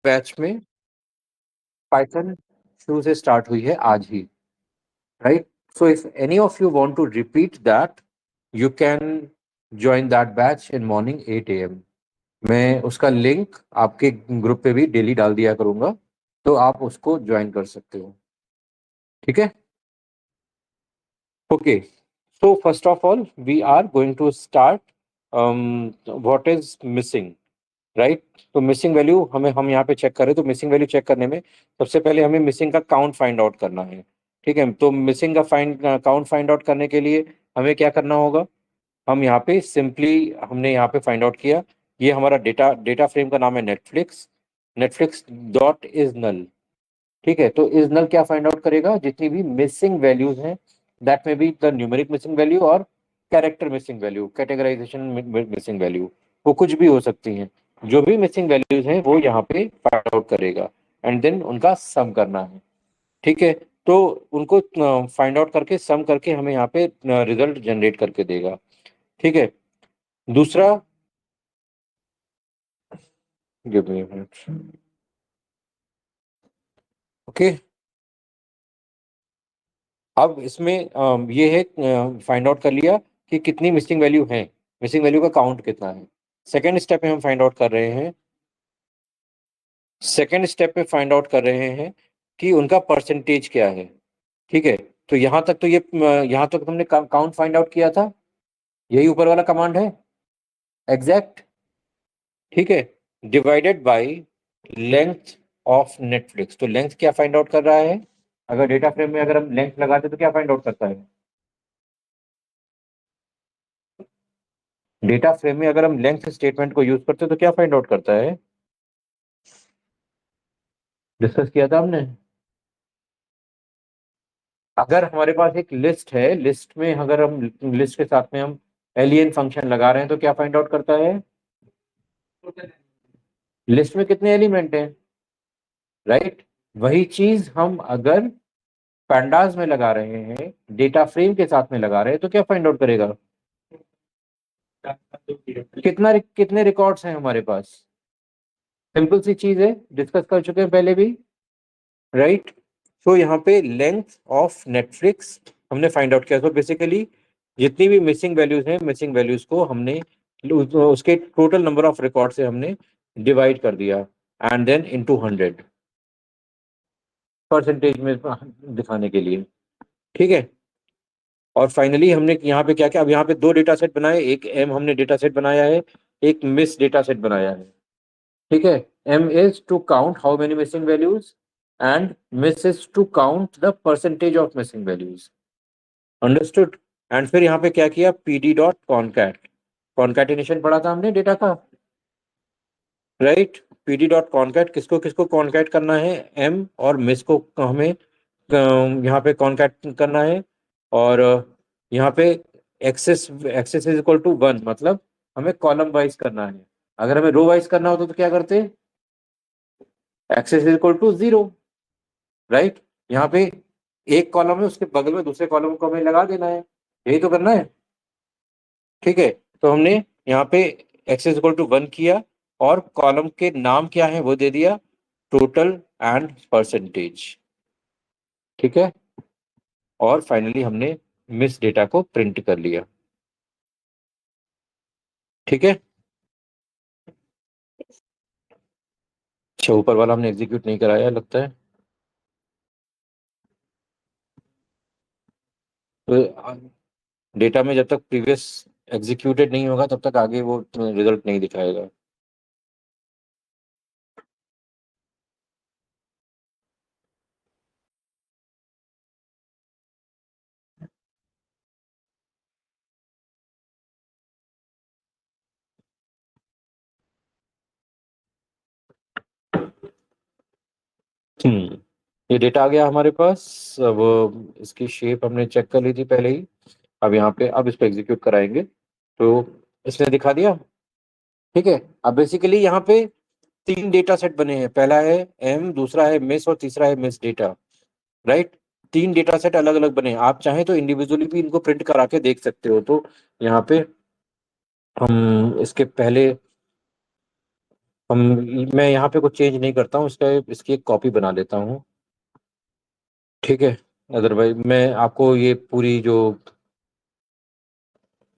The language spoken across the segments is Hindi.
बैच में पाइथन शुरू से स्टार्ट हुई है आज ही, right? So if any of you want to repeat that, you can join that batch in morning 8 AM। मैं उसका लिंक आपके ग्रुप पे भी डेली डाल दिया करूंगा, तो आप उसको ज्वाइन कर सकते हो। ठीक है? Okay, so first of all we are going to start what is missing, right? तो मिसिंग वैल्यू हम यहाँ पे चेक करें, तो मिसिंग वैल्यू चेक करने में सबसे पहले हमें मिसिंग का काउंट फाइंड आउट करना है। ठीक है, तो मिसिंग का काउंट फाइंड आउट करने के लिए हमें क्या करना होगा? हम यहाँ पे सिंपली हमने यहाँ पे फाइंड आउट किया, ये हमारा डेटा डेटा फ्रेम का नाम है Netflix, Netflix dot is null. ठीक है, तो इज नल क्या फाइंड आउट करेगा? जितनी भी मिसिंग वैल्यूज हैं, that may be the numeric missing value और character missing value, categorization missing value, वो कुछ भी हो सकती हैं। जो भी मिसिंग वैल्यूज हैं वो यहाँ पे फाइंड आउट करेगा, एंड देन उनका सम करना है। ठीक है, तो उनको फाइंड आउट करके सम करके हमें यहाँ पे रिजल्ट जनरेट करके देगा। ठीक है, दूसरा, गिव मी मिनट। ओके, अब इसमें ये है, फाइंड आउट कर लिया कि कितनी मिसिंग वैल्यू है, मिसिंग वैल्यू का काउंट कितना है। सेकेंड स्टेप में हम फाइंड आउट कर रहे हैं, सेकेंड स्टेप में फाइंड आउट कर रहे हैं कि उनका परसेंटेज क्या है। ठीक है, तो यहाँ तक तो यहाँ तक हमने काउंट फाइंड आउट किया था, यही ऊपर वाला कमांड है, एग्जैक्ट। ठीक है, divided by length of Netflix, तो लेंथ क्या फाइंड आउट कर रहा है? अगर डेटा फ्रेम में अगर हम लेंथ लगाते तो क्या फाइंड आउट करता है? डेटा फ्रेम में अगर हम लेंथ स्टेटमेंट को यूज करते हैं तो क्या फाइंड आउट करता है? डिस्कस किया था हमने। अगर हमारे पास एक लिस्ट है, लिस्ट में अगर हम लिस्ट के साथ में हम एलियन फंक्शन लगा रहे हैं तो क्या फाइंड आउट करता है? लिस्ट में कितने एलिमेंट हैं, राइट? वही चीज हम अगर पैंडास में लगा रहे हैं, डेटा फ्रेम के साथ में लगा रहे हैं, तो क्या फाइंड आउट करेगा? कितने रिकॉर्ड्स हैं हमारे पास? सिंपल सी चीज है, डिस्कस कर चुके हैं पहले भी, राइट? सो यहाँ पे लेंथ ऑफ नेटफ्लिक्स हमने फाइंड आउट किया। तो बेसिकली जितनी भी मिसिंग वैल्यूज हैं, मिसिंग वैल्यूज को हमने उसके टोटल नंबर ऑफ रिकॉर्ड से हमने डिवाइड कर दिया, एंड देन इनटू 100 परसेंटेज में दिखाने के लिए। ठीक है, और फाइनली हमने यहाँ पे क्या किया? अब यहाँ पे दो डेटा सेट बनाए, एक एम हमने डेटा सेट बनाया है, एक मिस डेटा सेट बनाया है। ठीक है, M is to count how many missing values, and miss is to count the percentage of missing values. Understood? एंड फिर यहाँ पे क्या किया? पीडी डॉट कॉनकैट, कॉनकैटिनेशन पढ़ा था हमने डेटा का, राइट? पीडी डॉट कॉनकैट, किसको किसको कॉनकैट करना है? एम और मिस को हमें यहाँ पे कॉनकैट करना है, और यहाँ पे axis axis is equal to 1, मतलब हमें कॉलम वाइज करना है। अगर हमें रो वाइज करना होता तो क्या करते? Axis is equal to 0, right? यहाँ पे एक कॉलम है, उसके बगल में दूसरे कॉलम को हमें लगा देना है, यही तो करना है। ठीक है, तो हमने यहाँ पे एक्स इज इक्वल टू 1 किया, और कॉलम के नाम क्या है वो दे दिया, टोटल एंड परसेंटेज। ठीक है, और फाइनली हमने मिस डेटा को प्रिंट कर लिया। ठीक है, अच्छा, ऊपर वाला हमने एग्जीक्यूट नहीं कराया लगता है। तो डेटा में जब तक प्रीवियस एग्जीक्यूटेड नहीं होगा तब तक आगे वो रिजल्ट नहीं दिखाएगा। हम्म, ये डेटा आ गया हमारे पास। अब इसकी शेप हमने चेक कर ली थी पहले ही। अब यहाँ पे अब इस पे एग्जीक्यूट कराएंगे, तो इसने दिखा दिया। ठीक है, अब बेसिकली यहाँ पे तीन डेटा सेट बने हैं, पहला है एम, दूसरा है मिस, और तीसरा है मिस डेटा, राइट? तीन डेटा सेट अलग अलग बने हैं, आप चाहें तो इंडिविजुअली भी इनको प्रिंट करा के देख सकते हो। तो यहाँ पे हम इसके पहले हम मैं यहाँ पे कुछ चेंज नहीं करता हूँ, इसका इसकी एक कॉपी बना लेता हूँ। मैं यहाँ पे कुछ चेंज नहीं करता हूँ, इसकी एक कॉपी बना लेता हूँ। ठीक है। अदरवाइज मैं आपको ये पूरी जो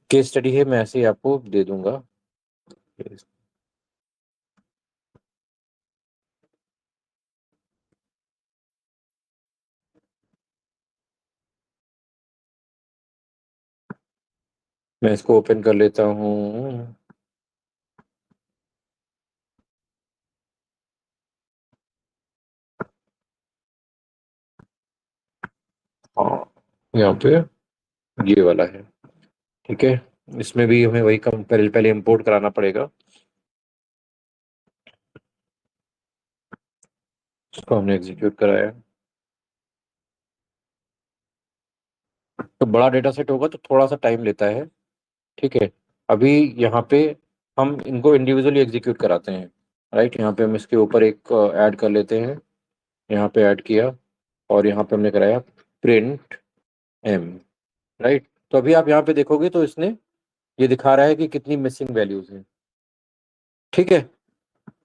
केस स्टडी है मैं ऐसे ही आपको दे दूंगा। मैं इसको ओपन कर लेता हूँ। हाँ, यहाँ पे ये वाला है। ठीक है। इसमें भी हमें वही कम पहले पहले इंपोर्ट कराना पड़ेगा। इसको हमने एग्जीक्यूट कराया। तो बड़ा डेटा सेट होगा तो थोड़ा सा टाइम लेता है। ठीक है। अभी यहाँ पे हम इनको इंडिविजुअली एग्जीक्यूट कराते हैं। राइट, यहाँ पे हम इसके ऊपर एक ऐड कर लेते हैं। यहाँ पे ऐड किया, और यहाँ पे हमने कराया प्रिंट एम। राइट। तो अभी आप यहाँ पे देखोगे तो इसने ये दिखा रहा है कि कितनी मिसिंग वैल्यूज हैं। ठीक है।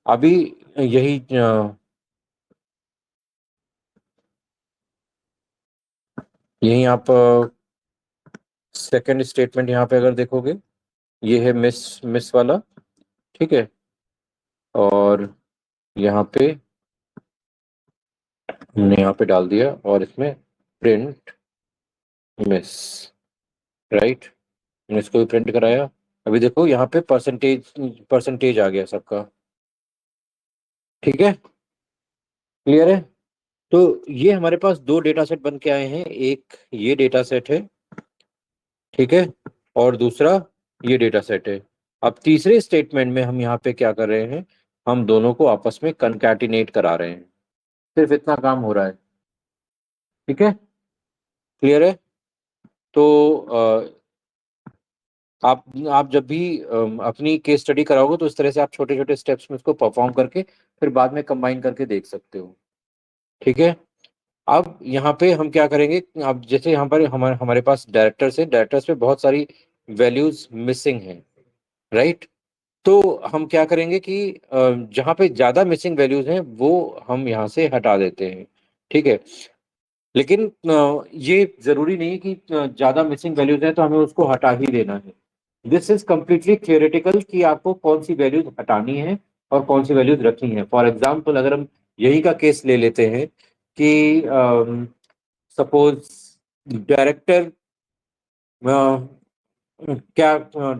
अभी यही यही आप सेकंड स्टेटमेंट यहाँ पे अगर देखोगे, ये है मिस मिस वाला। ठीक है। और यहाँ पे हमने यहाँ पे डाल दिया, और इसमें प्रिंट मिस। राइट। मैंने इसको भी प्रिंट कराया। अभी देखो यहाँ पे परसेंटेज परसेंटेज आ गया सबका। ठीक है। क्लियर है। तो ये हमारे पास दो डेटा सेट बन के आए हैं, एक ये डेटा सेट है। ठीक है। और दूसरा ये डेटा सेट है। अब तीसरे स्टेटमेंट में हम यहाँ पे क्या कर रहे हैं, हम दोनों को आपस में कंकैटिनेट करा रहे हैं। सिर्फ इतना काम हो रहा है। ठीक है। क्लियर है। तो आप जब भी अपनी केस स्टडी कराओगे तो इस तरह से आप छोटे छोटे स्टेप्स में इसको परफॉर्म करके फिर बाद में कंबाइन करके देख सकते हो। ठीक है। अब यहाँ पे हम क्या करेंगे, अब जैसे यहाँ पर हमारे हमारे पास डायरेक्टर्स है, डायरेक्टर्स पे बहुत सारी वैल्यूज मिसिंग हैं। राइट। तो हम क्या करेंगे कि जहाँ पे ज्यादा मिसिंग वैल्यूज हैं वो हम यहाँ से हटा देते हैं। ठीक है। लेकिन ये जरूरी नहीं है कि ज्यादा मिसिंग वैल्यूज हैं तो हमें उसको हटा ही देना है। दिस इज कम्प्लीटली थियोरेटिकल कि आपको कौन सी वैल्यूज हटानी है और कौन सी वैल्यूज रखनी है। फॉर एग्जाम्पल अगर हम यही का केस ले लेते हैं कि सपोज डायरेक्टर, क्या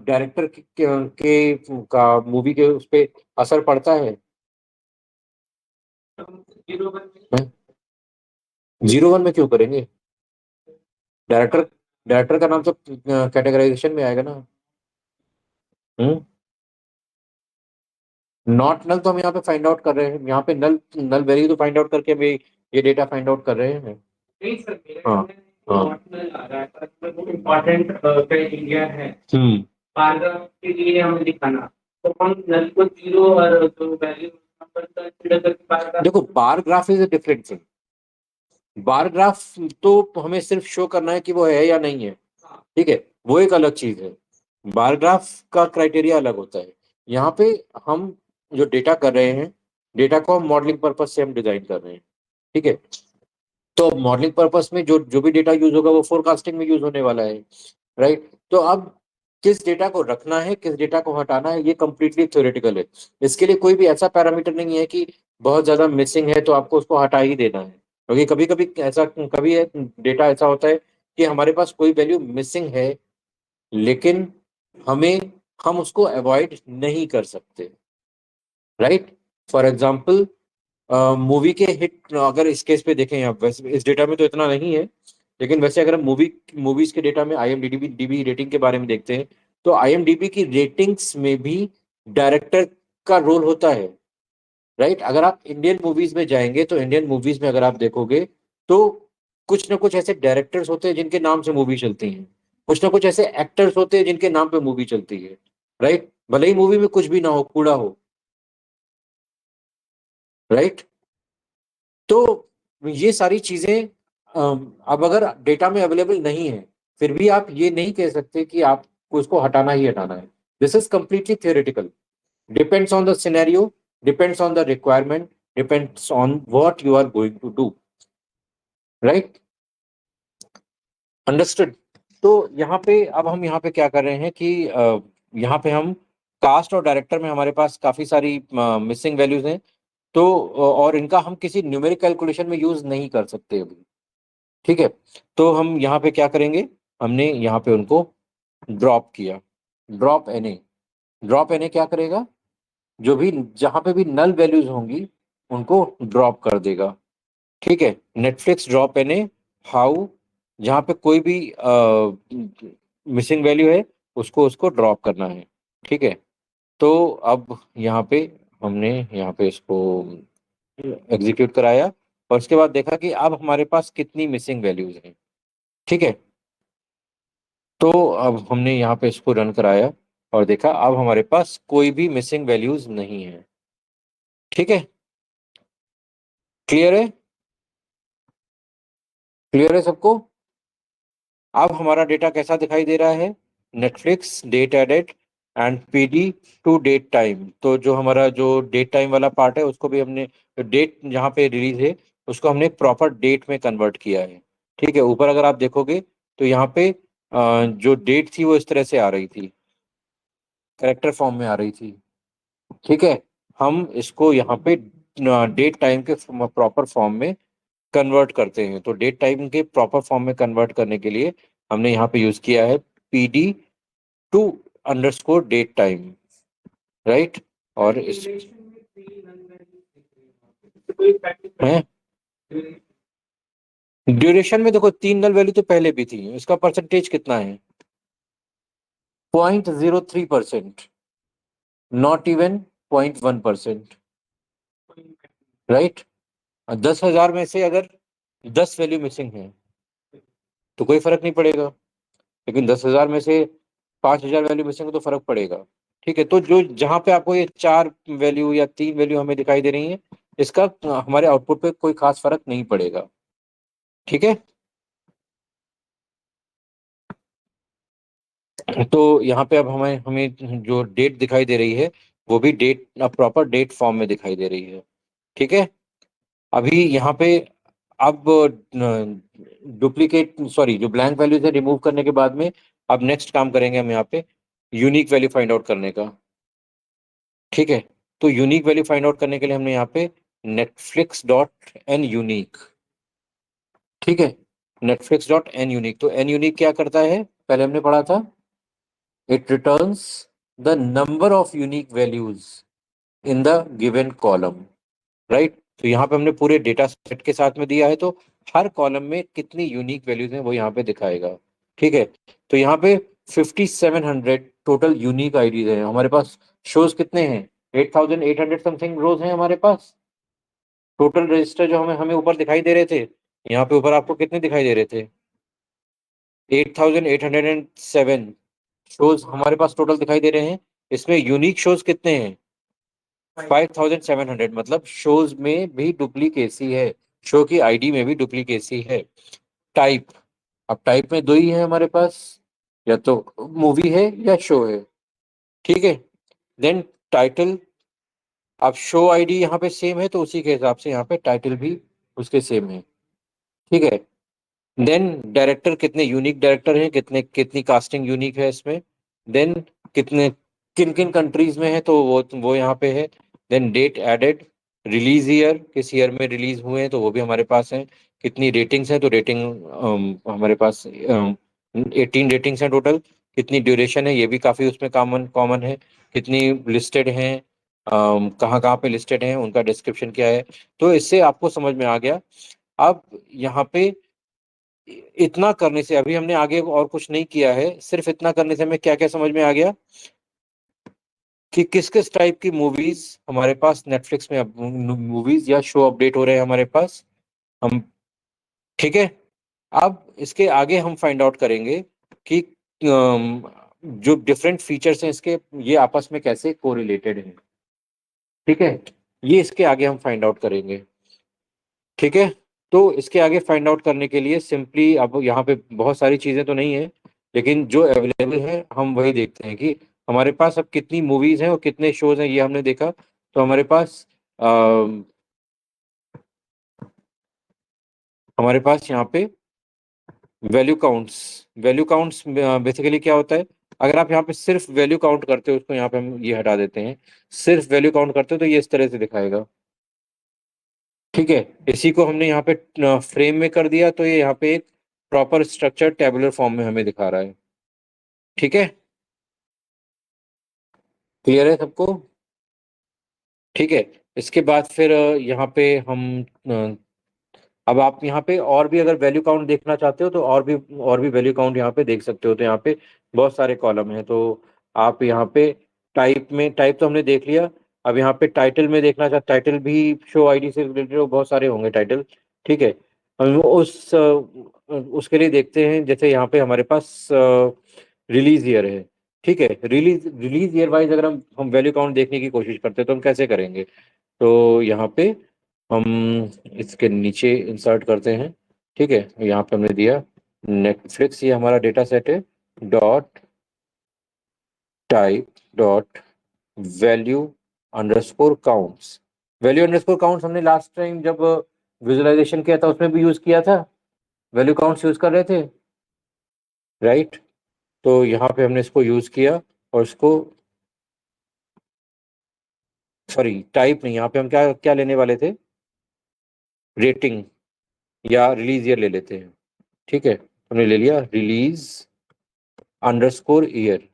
डायरेक्टर का मूवी के उस पे असर पड़ता है? 01 में क्यों करेंगे? डायरेक्टर डायरेक्टर का नाम तो कैटेगराइजेशन में आएगा ना। हम्म। नॉट नल तो हम यहाँ पे फाइंड आउट कर रहे हैं, यहाँ पे नल नल वैल्यू तो फाइंड आउट करके हम ये डेटा फाइंड आउट कर रहे हैं। हाँ। हाँ। इम्पोर्टेंट क्राइटेरिया है। पैराग्राफ के लिए हमें दिखाना, तो हम नल को जीरो और जो वैल्यू नंबर का consider करके देखो, bar graph is a different thing. Bar graph तो हमें सिर्फ शो करना है कि वो है या नहीं है। ठीक है। वो एक अलग चीज है। बार ग्राफ का क्राइटेरिया अलग होता है। यहाँ पे हम जो डेटा कर रहे हैं, डेटा को हम मॉडलिंग पर्पज से हम डिजाइन कर रहे हैं। ठीक है। तो मॉडलिंग पर्पस में जो जो भी डेटा यूज होगा वो फोरकास्टिंग में यूज होने वाला है। राइट। तो अब किस डेटा को रखना है किस डेटा को हटाना है ये कंप्लीटली थ्योरेटिकल है। इसके लिए कोई भी ऐसा पैरामीटर नहीं है कि बहुत ज्यादा मिसिंग है तो आपको उसको हटा ही देना है, क्योंकि कभी कभी ऐसा कभी डेटा ऐसा होता है कि हमारे पास कोई वैल्यू मिसिंग है, लेकिन हमें हम उसको अवॉइड नहीं कर सकते। राइट। फॉर एग्जाम्पल मूवी के हिट अगर इस केस पे देखें, आप वैसे इस डेटा में तो इतना नहीं है, लेकिन वैसे अगर हम मूवीज के डेटा में IMDb डीबी रेटिंग के बारे में देखते हैं, तो IMDb की रेटिंग्स में भी डायरेक्टर का रोल होता है। राइट। अगर आप इंडियन मूवीज में जाएंगे तो इंडियन मूवीज में अगर आप देखोगे तो कुछ ना कुछ ऐसे डायरेक्टर्स होते हैं जिनके नाम से मूवी चलती हैं, कुछ ना कुछ ऐसे एक्टर्स होते हैं जिनके नाम पे मूवी चलती है। राइट। भले ही मूवी में कुछ भी ना हो, कूड़ा हो। राइट। तो ये सारी चीजें अब अगर डेटा में अवेलेबल नहीं है, फिर भी आप ये नहीं कह सकते कि आपको इसको हटाना ही हटाना है। This is completely theoretical, depends on the scenario. Depends on the requirement, depends on what you are going to do, right? Understood. तो यहाँ पे अब हम यहाँ पे क्या कर रहे हैं कि यहाँ पे हम कास्ट और डायरेक्टर में हमारे पास काफी सारी मिसिंग वैल्यूज हैं। तो और इनका हम किसी न्यूमेरिक कैलकुलेशन में यूज नहीं कर सकते अभी। ठीक है, तो हम यहाँ पे क्या करेंगे, हमने यहाँ पे उनको ड्रॉप किया। Drop N A, drop N A क्या करेगा, जो भी जहां पे भी नल वैल्यूज होंगी उनको ड्रॉप कर देगा। ठीक है, Netflix drop N A how, जहां पे कोई भी मिसिंग वैल्यू है उसको उसको ड्रॉप करना है। ठीक है, तो अब यहाँ पे हमने यहाँ पे इसको एग्जीक्यूट कराया और उसके बाद देखा कि अब हमारे पास कितनी मिसिंग वैल्यूज हैं। ठीक है, तो अब हमने यहाँ पे इसको रन कराया और देखा अब हमारे पास कोई भी मिसिंग वैल्यूज नहीं है। ठीक है, क्लियर है? क्लियर है सबको? अब हमारा डेटा कैसा दिखाई दे रहा है, Netflix date added and PD to date time. तो जो हमारा जो डेट टाइम वाला पार्ट है उसको भी हमने, डेट जहाँ पे रिलीज है उसको हमने प्रॉपर डेट में कन्वर्ट किया है। ठीक है, ऊपर अगर आप देखोगे तो यहाँ पे जो डेट थी वो इस तरह से आ रही थी, करेक्टर फॉर्म में आ रही थी। ठीक है, हम इसको यहाँ पे डेट टाइम के प्रॉपर फॉर्म में कन्वर्ट करते हैं। तो डेट टाइम के प्रॉपर फॉर्म में कन्वर्ट करने के लिए हमने यहाँ पे यूज किया है PD to underscore date time, right? और इस है ड्यूरेशन में देखो, तीन नल वैल्यू तो पहले भी थी, इसका परसेंटेज कितना है, 0.03%, नॉट इवन 0.1%, राइट? 10,000 में से अगर 10 वैल्यू मिसिंग है तो कोई फर्क नहीं पड़ेगा, लेकिन 10,000 में से 5,000 वैल्यू मिसिंग है तो फर्क पड़ेगा। ठीक है, तो जो जहां पे आपको ये चार वैल्यू या तीन वैल्यू हमें दिखाई दे रही है, इसका हमारे आउटपुट पे कोई खास फर्क नहीं पड़ेगा। ठीक है, तो यहाँ पे अब हमें हमें जो डेट दिखाई दे रही है वो भी डेट प्रॉपर डेट फॉर्म में दिखाई दे रही है। ठीक है, अभी यहाँ पे अब डुप्लीकेट सॉरी जो ब्लैंक वैल्यूज है रिमूव करने के बाद में अब नेक्स्ट काम करेंगे हम यहाँ पे यूनिक वैल्यू फाइंड आउट करने का। ठीक है, तो यूनिक वैल्यू फाइंड आउट करने के लिए हमने यहाँ पे नेटफ्लिक्स डॉट एन यूनिक, ठीक है, नेटफ्लिक्स डॉट एन यूनिक। तो एन यूनिक क्या करता है, पहले हमने पढ़ा था, it returns the number of unique values in the given column, right? तो यहाँ पे हमने पूरे डेटा सेट के साथ में दिया है, तो हर कॉलम में कितनी यूनिक वैल्यूज हैं वो यहाँ पे दिखाएगा। ठीक है, तो यहाँ पे 5700 टोटल यूनिक आईडीज हैं हमारे पास। शोज कितने हैं, 8800 समथिंग रोज हैं हमारे पास। टोटल रजिस्टर जो हमें हमें ऊपर दिखाई दे रहे थे, यहाँ पे ऊपर आपको कितने दिखाई दे रहे थे, 8807 शोज हमारे पास टोटल दिखाई दे रहे हैं। इसमें यूनिक शोज कितने हैं, 5700, मतलब शोज में भी डुप्लीकेसी है, शो की आईडी में भी डुप्लीकेसी है। टाइप, अब टाइप में दो ही है हमारे पास, या तो मूवी है या शो है। ठीक है, देन टाइटल, अब शो आईडी यहाँ पे सेम है तो उसी के हिसाब से यहाँ पे टाइटल भी उसके सेम है। ठीक है, देन डायरेक्टर, कितने यूनिक डायरेक्टर हैं, कितने कितनी कास्टिंग यूनिक है इसमें। देन कितने किन किन कंट्रीज में है तो वो यहाँ पे है। Then date added, release year, किस ईयर में रिलीज हुए हैं तो वो भी हमारे पास है। कितनी रेटिंग्स हैं तो रेटिंग हमारे पास 18 रेटिंग्स हैं टोटल। कितनी ड्यूरेशन है ये भी काफी उसमें कॉमन कॉमन है। कितनी लिस्टेड हैं, कहाँ कहाँ पे लिस्टेड हैं, उनका डिस्क्रिप्शन क्या है। तो इससे आपको समझ में आ गया। अब यहाँ पे इतना करने से, अभी हमने आगे और कुछ नहीं किया है, सिर्फ इतना करने से हमें क्या क्या समझ में आ गया कि किस किस टाइप की मूवीज हमारे पास नेटफ्लिक्स में मूवीज या शो अपडेट हो रहे हैं हमारे पास हम। ठीक है, अब इसके आगे हम फाइंड आउट करेंगे कि जो डिफरेंट फीचर्स हैं इसके, ये आपस में कैसे कोरिलेटेड हैं। ठीक है, ये इसके आगे हम फाइंड आउट करेंगे। ठीक है, तो इसके आगे फाइंड आउट करने के लिए सिंपली, अब यहाँ पे बहुत सारी चीज़ें तो नहीं है, लेकिन जो अवेलेबल है हम वही देखते हैं कि हमारे पास अब कितनी मूवीज़ हैं और कितने शोज हैं, ये हमने देखा। तो हमारे पास यहाँ पे value counts value counts basically क्या होता है? अगर आप यहाँ पे सिर्फ वैल्यू काउंट करते हो, उसको यहाँ पे हम ये हटा देते हैं, सिर्फ वैल्यू काउंट करते हो तो ये इस तरह से दिखाएगा। ठीक है, इसी को हमने यहाँ पे फ्रेम में कर दिया, तो ये यहाँ पे एक प्रॉपर स्ट्रक्चर टेबुलर फॉर्म में हमें दिखा रहा है। ठीक है, क्लियर है सबको? ठीक है, इसके बाद फिर यहाँ पे हम अब आप यहाँ पे और भी अगर वैल्यू काउंट देखना चाहते हो तो और भी वैल्यू काउंट यहाँ पे देख सकते हो। तो यहाँ पे बहुत सारे कॉलम हैं, तो आप यहाँ पे टाइप तो हमने देख लिया। अब यहाँ पे टाइटल में देखना चाहते, टाइटल भी शो आईडी से रिलेटेड बहुत सारे होंगे टाइटल। ठीक है, हम उसके लिए देखते हैं, जैसे यहाँ पे हमारे पास रिलीज ईयर है। ठीक है, रिलीज रिलीज ईयर वाइज अगर हम वैल्यू काउंट देखने की कोशिश करते हैं तो हम कैसे करेंगे? तो यहाँ पे हम इसके नीचे इंसर्ट करते हैं। ठीक है, यहाँ पे हमने दिया नेटफ्लिक्स, ये हमारा डेटा सेट है, dot type dot value underscore counts. Value underscore counts हमने लास्ट टाइम जब विजुअलाइजेशन किया था उसमें भी यूज किया था, वैल्यू काउंट्स यूज कर रहे थे, राइट? तो यहाँ पे हमने इसको यूज किया, और इसको, सॉरी टाइप नहीं, यहाँ पे हम क्या क्या लेने वाले थे? रेटिंग या रिलीज ईयर ले लेते हैं। ठीक है, हमने ले लिया रिलीज अंडरस्कोर ईयर।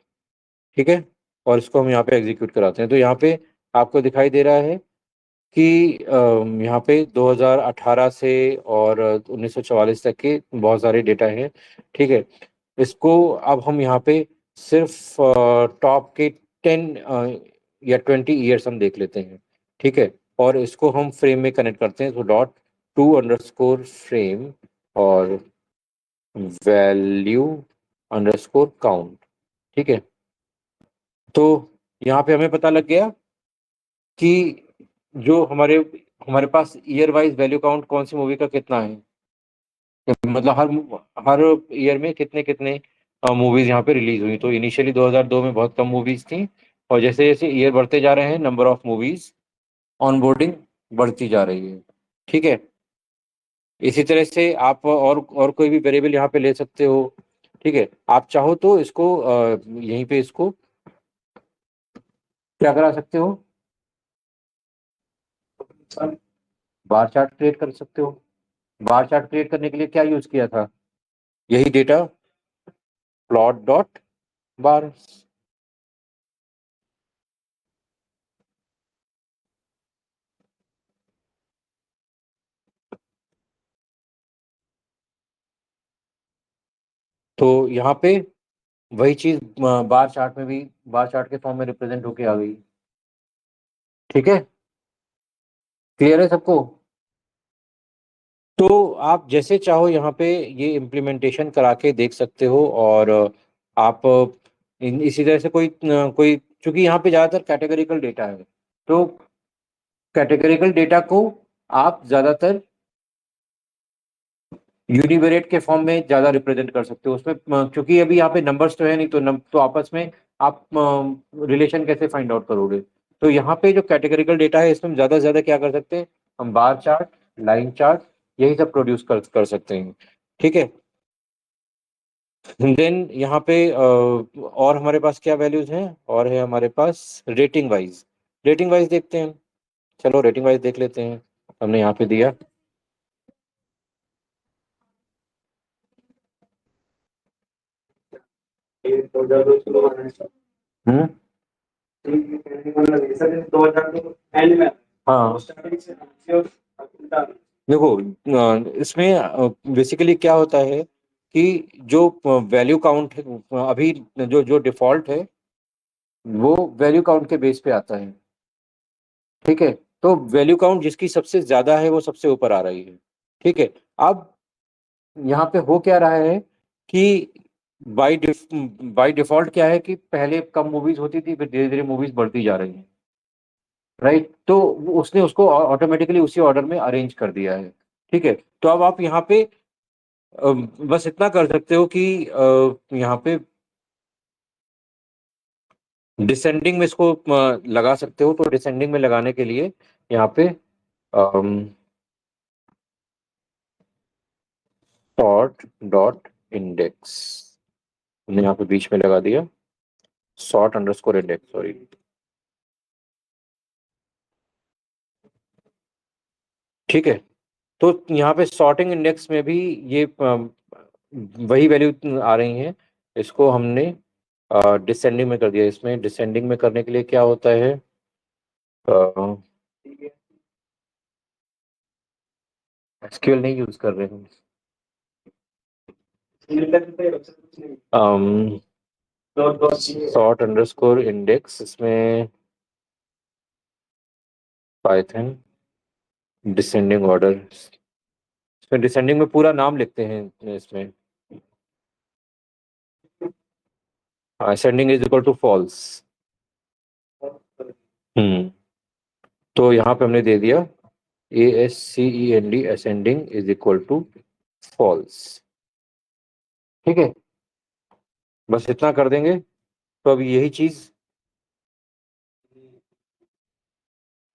ठीक है, और इसको हम यहाँ पे एग्जीक्यूट कराते हैं, तो यहाँ पे आपको दिखाई दे रहा है कि यहाँ पे 2018 से और 1944 तक के बहुत सारे डेटा हैं। ठीक है, इसको अब हम यहाँ पे सिर्फ टॉप के 10 या 20 ईयर्स हम देख लेते हैं। ठीक है, और इसको हम फ्रेम में कनेक्ट करते हैं, तो डॉट टू अंडरस्कोर फ्रेम और वैल्यू अंडरस्कोर काउंट। ठीक है, तो यहाँ पे हमें पता लग गया कि जो हमारे हमारे पास ईयर वाइज वैल्यू काउंट कौन सी मूवी का कितना है, मतलब हर ईयर में कितने कितने मूवीज यहाँ पे रिलीज हुई। तो इनिशियली 2002 में बहुत कम मूवीज थी, और जैसे जैसे ईयर बढ़ते जा रहे हैं नंबर ऑफ मूवीज ऑनबोर्डिंग बढ़ती जा रही है। ठीक है, इसी तरह से आप और कोई भी वेरिएबल यहाँ पे ले सकते हो। ठीक है, आप चाहो तो इसको यहीं पे इसको क्या करा सकते हो? बार चार्ट क्रिएट कर सकते हो। बार चार्ट क्रिएट करने के लिए क्या यूज किया था? यही डेटा, प्लॉट डॉट बार। तो यहाँ पे वही चीज बार चार्ट में भी बार चार्ट के फॉर्म में रिप्रेजेंट होके आ गई। ठीक है, क्लियर है सबको? तो आप जैसे चाहो यहाँ पे ये इम्प्लीमेंटेशन करा के देख सकते हो, और आप इसी तरह से कोई चूंकि यहाँ पे ज्यादातर कैटेगरिकल डेटा है, तो कैटेगरिकल डेटा को आप ज्यादातर यूनिवेरिएट के फॉर्म में ज्यादा रिप्रेजेंट कर सकते हो उसमें, क्योंकि अभी यहाँ पे नंबर्स तो है नहीं, तो आपस में आप रिलेशन कैसे फाइंड आउट करोगे? तो यहाँ पे जो कैटेगरिकल डेटा है इसमें हम ज्यादा से ज्यादा क्या कर सकते हैं? हम बार चार्ट, लाइन चार्ट, यही सब प्रोड्यूस कर सकते हैं। ठीक है, देन यहाँ पे और हमारे पास क्या वैल्यूज हैं? और है हमारे पास रेटिंग वाइज देखते हैं। चलो रेटिंग वाइज देख लेते हैं, हमने यहाँ पे दिया। हम्म, हाँ देखो, इसमें बेसिकली क्या होता है कि जो वैल्यू काउंट है, अभी जो जो डिफॉल्ट है वो वैल्यू काउंट के बेस पे आता है। ठीक है, तो वैल्यू काउंट जिसकी सबसे ज्यादा है वो सबसे ऊपर आ रही है। ठीक है, अब यहाँ पे हो क्या रहा है कि बाय डिफॉल्ट क्या है कि पहले कम मूवीज होती थी, फिर धीरे धीरे मूवीज बढ़ती जा रही हैं, राइट? तो उसने उसको ऑटोमेटिकली उसी ऑर्डर में अरेंज कर दिया है। ठीक है, तो अब आप यहाँ पे बस इतना कर सकते हो कि यहाँ पे डिसेंडिंग में इसको लगा सकते हो, तो डिसेंडिंग में लगाने के लिए यहाँ पे सॉर्ट डॉट इंडेक्स हमने यहाँ पे बीच में लगा दिया, सॉर्ट अंडरस्कोर इंडेक्स, सॉरी। ठीक है, तो यहाँ पे सॉर्टिंग इंडेक्स में भी ये वही वैल्यू आ रही हैं। इसको हमने डिसेंडिंग में कर दिया। इसमें डिसेंडिंग में करने के लिए क्या होता है, एसक्यूएल नहीं यूज कर रहे हैं हम, सॉर्ट अंडरस्कोर इंडेक्स, इसमें पाइथन डिसेंडिंग ऑर्डर, इसमें डिसेंडिंग में पूरा नाम लिखते हैं इसमें, ascending is equal to false. Hmm, तो यहाँ पे हमने दे दिया ASCEND ascending is equal to false. ठीक है, बस इतना कर देंगे, तो अब यही चीज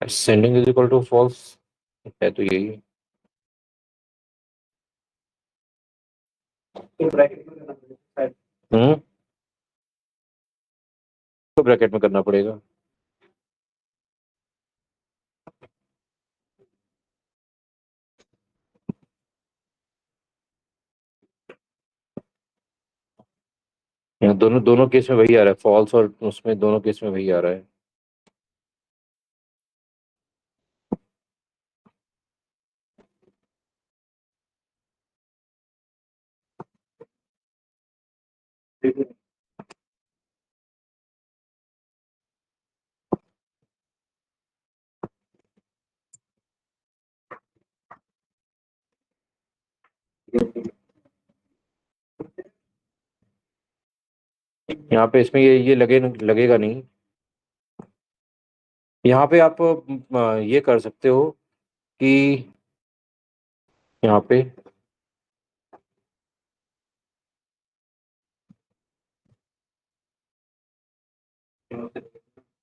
ascending is equal to false है, तो यही है। हम्म, तो ब्रैकेट में करना पड़ेगा। यहाँ दोनों दोनों केस में वही आ रहा है, फॉल्स और उसमें दोनों केस में वही आ रहा है। यहाँ पे इसमें ये लगेगा नहीं। यहाँ पे आप ये कर सकते हो कि यहाँ पे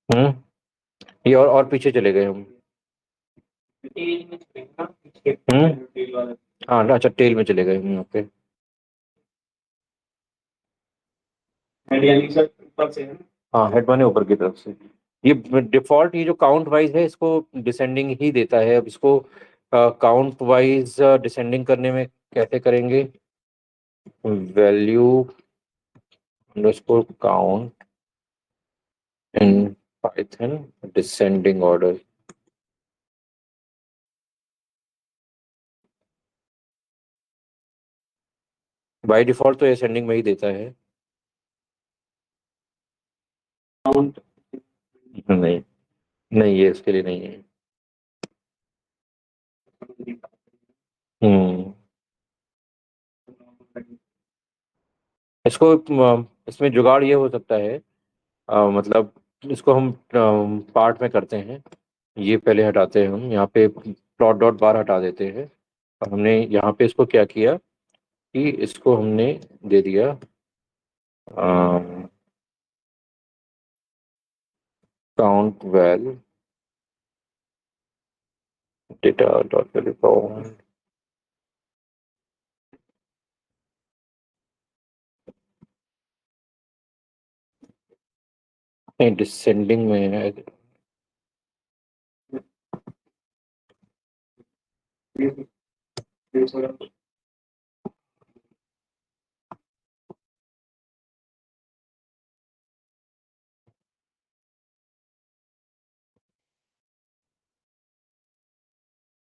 हम्म, ये और पीछे चले गए हम। हाँ अच्छा, टेल में चले गए हम यहाँ पे। हाँ, हेड वन है ऊपर की तरफ से। ये डिफॉल्ट, ये जो काउंट वाइज है, इसको डिसेंडिंग ही देता है। अब इसको काउंट वाइज डिसेंडिंग करने में कैसे करेंगे, value underscore count in Python descending order. By default तो ये असेंडिंग में ही देता है। नहीं, नहीं ये इसके लिए नहीं है। हम्म, इसको इसमें जुगाड़ ये हो सकता है, मतलब इसको हम पार्ट में करते हैं। ये पहले हटाते हैं हम, यहाँ पे प्लॉट डॉट बार हटा देते हैं। और हमने यहाँ पे इसको क्या किया कि इसको हमने दे दिया count val data dot value count, नहीं डिसेंडिंग में है।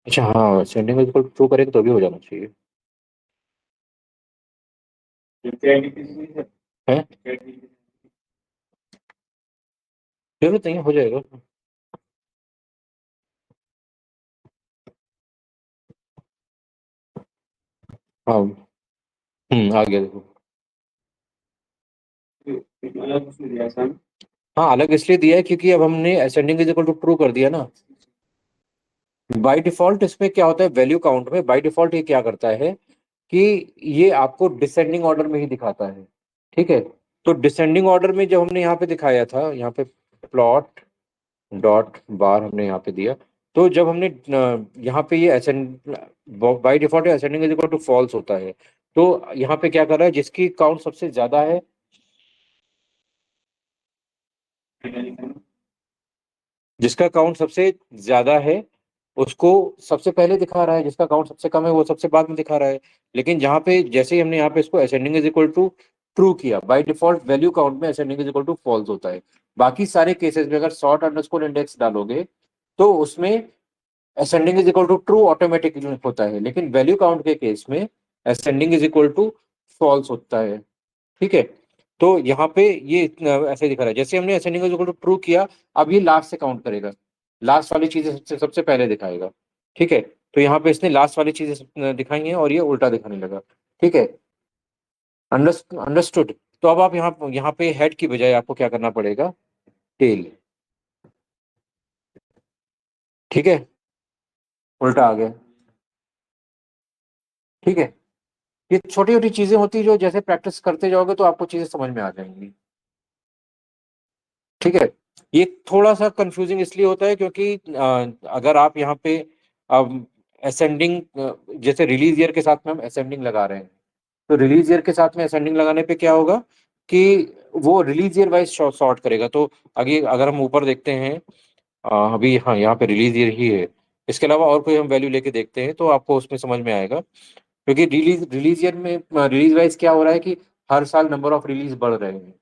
अच्छा हाँ, सेंडिंग इसको ट्रू करेंगे तो भी हो जाना चाहिए। है, जरूरत नहीं है, हो जाएगा। हाँ, आ गया देखो। हाँ, अलग इसलिए दिया है क्योंकि अब हमने ascending is equal to true कर दिया ना। बाय डिफॉल्ट इसमें क्या होता है, वैल्यू काउंट में बाय डिफॉल्ट ये क्या करता है कि ये आपको डिसेंडिंग ऑर्डर में ही दिखाता है। ठीक है, तो डिसेंडिंग ऑर्डर में जब हमने यहाँ पे दिखाया था, यहाँ पे प्लॉट डॉट बार हमने यहाँ पे दिया, तो जब हमने यहाँ पे ये ascend, by default ascending is equal to false होता है। तो यहाँ पे क्या कर रहा है, जिसकी काउंट सबसे ज्यादा है, जिसका काउंट सबसे ज्यादा है उसको सबसे पहले दिखा रहा है, जिसका काउंट सबसे कम है वो सबसे बाद में दिखा रहा है। लेकिन जहाँ पे जैसे ही हमने यहाँ पे इसको ascending is equal to true किया, बाय डिफॉल्ट वैल्यू काउंट में ascending is equal to false होता है। बाकी सारे केसेस में अगर सॉर्ट अंडरस्कोर इंडेक्स डालोगे तो उसमें ascending is equal to true automatic होता है, लेकिन वैल्यू काउंट के केस में ascending is equal to false होता है। ठीक है। तो यहाँ पे ये ऐसे दिखा रहा है, जैसे हमने ascending is equal to true किया, अब ये लास्ट से काउंट करेगा, लास्ट वाली चीजें सबसे सबसे पहले दिखाएगा। ठीक है। तो यहाँ पे इसने लास्ट वाली चीजें दिखाई हैं और ये उल्टा दिखाने लगा। ठीक है। अंडरस्टूड। तो अब आप यहाँ यहाँ पे हेड की बजाय आपको क्या करना पड़ेगा, टेल। ठीक है। उल्टा आ गया। ठीक है। ये छोटी छोटी चीजें होती है जो जैसे प्रैक्टिस करते जाओगे तो आपको चीजें समझ में आ जाएंगी। ठीक है। ये थोड़ा सा कंफ्यूजिंग इसलिए होता है क्योंकि अगर आप यहाँ पे असेंडिंग, जैसे रिलीज ईयर के साथ में हम असेंडिंग लगा रहे हैं, तो रिलीज ईयर के साथ में असेंडिंग लगाने पे क्या होगा कि वो रिलीज ईयर वाइज सॉर्ट करेगा। तो आगे अगर हम ऊपर देखते हैं, अभी हाँ यहाँ पे रिलीज ईयर ही है, इसके अलावा और कोई हम वैल्यू लेके देखते हैं तो आपको उसमें समझ में आएगा। क्योंकि रिलीज ईयर में रिलीज वाइज क्या हो रहा है कि हर साल नंबर ऑफ रिलीज बढ़ रहे हैं।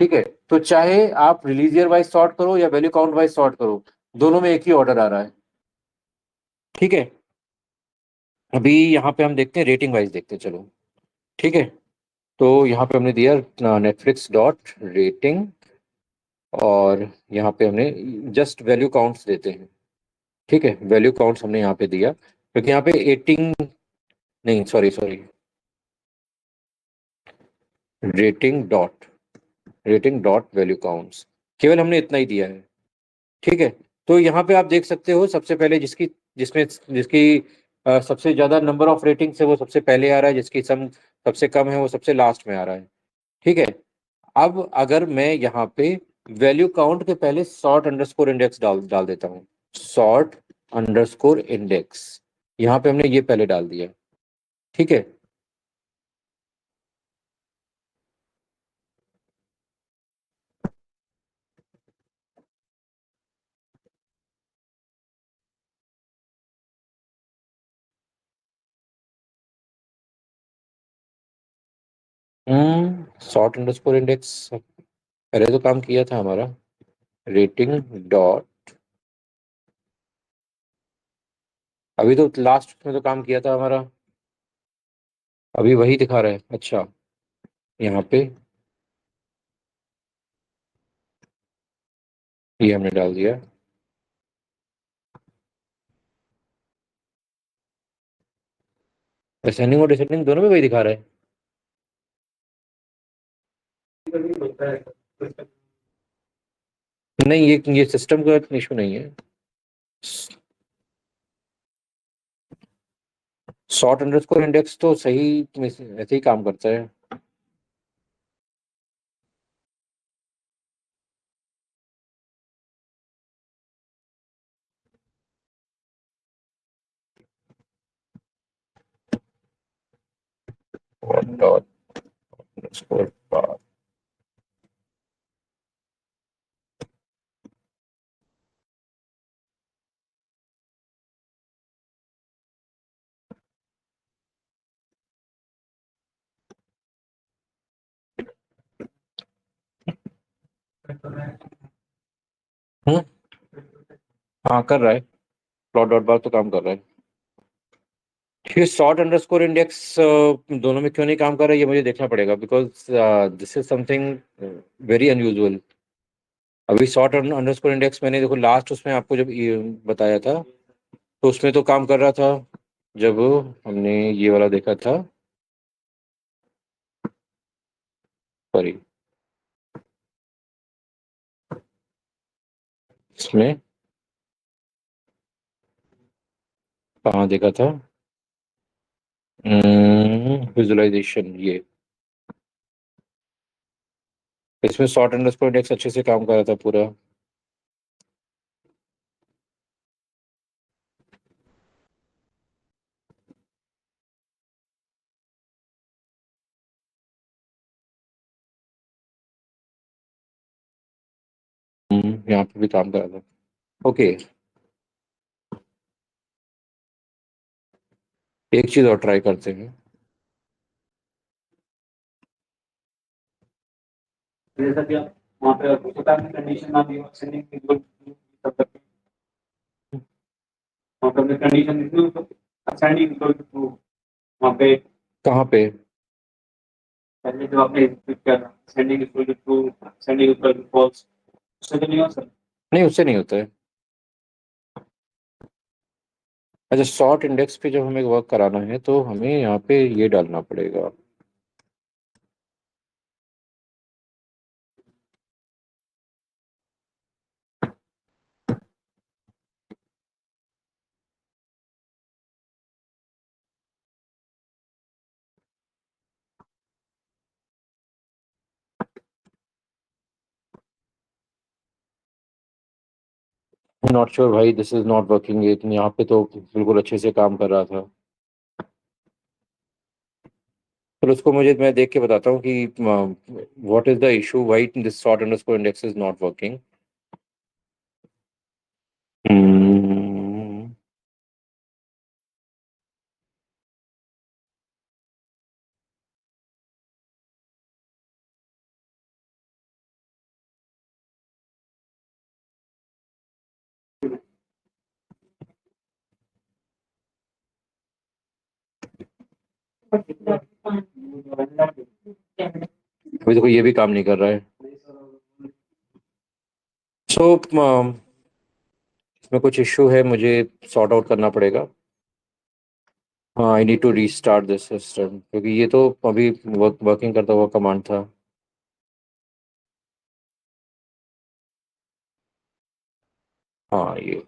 ठीक है। तो चाहे आप रिलीज ईयर वाइज सॉर्ट करो या वैल्यू काउंट वाइज सॉर्ट करो, दोनों में एक ही ऑर्डर आ रहा है। ठीक है। अभी यहाँ पे हम देखते हैं रेटिंग वाइज देखते हैं, चलो। ठीक है। तो यहाँ पे हमने दिया नेटफ्लिक्स डॉट रेटिंग, और यहाँ पे हमने जस्ट वैल्यू काउंट्स देते हैं। ठीक है। वैल्यू काउंट्स हमने यहाँ पे दिया क्योंकि यहाँ पे 18, नहीं sorry sorry, rating dot, rating dot value counts, केवल हमने इतना ही दिया है। ठीक है। तो यहाँ पे आप देख सकते हो सबसे पहले जिसकी, जिसमें जिसकी सबसे ज्यादा नंबर ऑफ रेटिंग्स है वो सबसे पहले आ रहा है, जिसकी सम सबसे कम है वो सबसे लास्ट में आ रहा है। ठीक है। अब अगर मैं यहाँ पे वैल्यू काउंट के पहले सॉर्ट अंडरस्कोर इंडेक्स डाल डाल देता हूँ, सॉर्ट अंडरस्कोर इंडेक्स, यहाँ पे हमने ये पहले डाल दिया। ठीक है। सॉर्ट अंडरस्कोर इंडेक्स पहले तो काम किया था हमारा, रेटिंग डॉट, अभी तो लास्ट में तो काम किया था हमारा, अभी वही दिखा रहा है। अच्छा, यहाँ पे ये हमने डाल दिया। असेंडिंग और डिसेंडिंग दोनों में वही दिखा रहा है। नहीं, ये सिस्टम का इशू नहीं है। सॉर्ट अंडरस्कोर इंडेक्स तो सही ऐसे ही काम करता है। डॉट अंडरस्कोर बार। हम्म। हाँ कर रहा है, प्लॉट डॉट बार तो काम कर रहा है। ये शॉर्ट अंडरस्कोर इंडेक्स दोनों में क्यों नहीं काम कर रहा है ये मुझे देखना पड़ेगा, because this is something very unusual. अभी शॉर्ट अंडरस्कोर इंडेक्स मैंने देखो लास्ट उसमें आपको जब ये बताया था तो उसमें तो काम कर रहा था, जब हमने ये वाला देखा था, सॉरी, इसमें कहाँ देखा था, विजुअलाइजेशन, ये इसमें सॉर्ट अंडरस्कोर इंडेक्स अच्छे से काम कर रहा था पूरा। यहाँ पे भी काम कर रहा था। ओके, एक चीज और ट्राई करते हैं। जैसा कि आप वहाँ पे होता है कंडीशन आप ये सेंडिंग की जो तब तक वहाँ पे कंडीशन लिखी हो तो असेंडिंग इक्वल टू वहाँ पे कहाँ पे पहले जो आपने क्लिक किया था sending equal to true, sending equal to false, उससे तो नहीं हो सर? नहीं, उससे नहीं होता है। अच्छा, सॉर्ट इंडेक्स पे जब हमें वर्क कराना है तो हमें यहाँ पे ये डालना पड़ेगा। नॉट श्योर भाई, दिस इज नॉट वर्किंग। ये यहाँ पे तो बिल्कुल अच्छे से काम कर रहा था। फिर उसको मुझे मैं देख के बताता हूँ कि what is the issue, why this sort underscore index is not working. अभी देखो ये भी काम नहीं कर रहा है। सो इसमें कुछ इशू है, मुझे सॉर्ट आउट करना पड़ेगा। हाँ, I need to restart this system, क्योंकि ये तो अभी वर्किंग करता हुआ कमांड था। हाँ, ये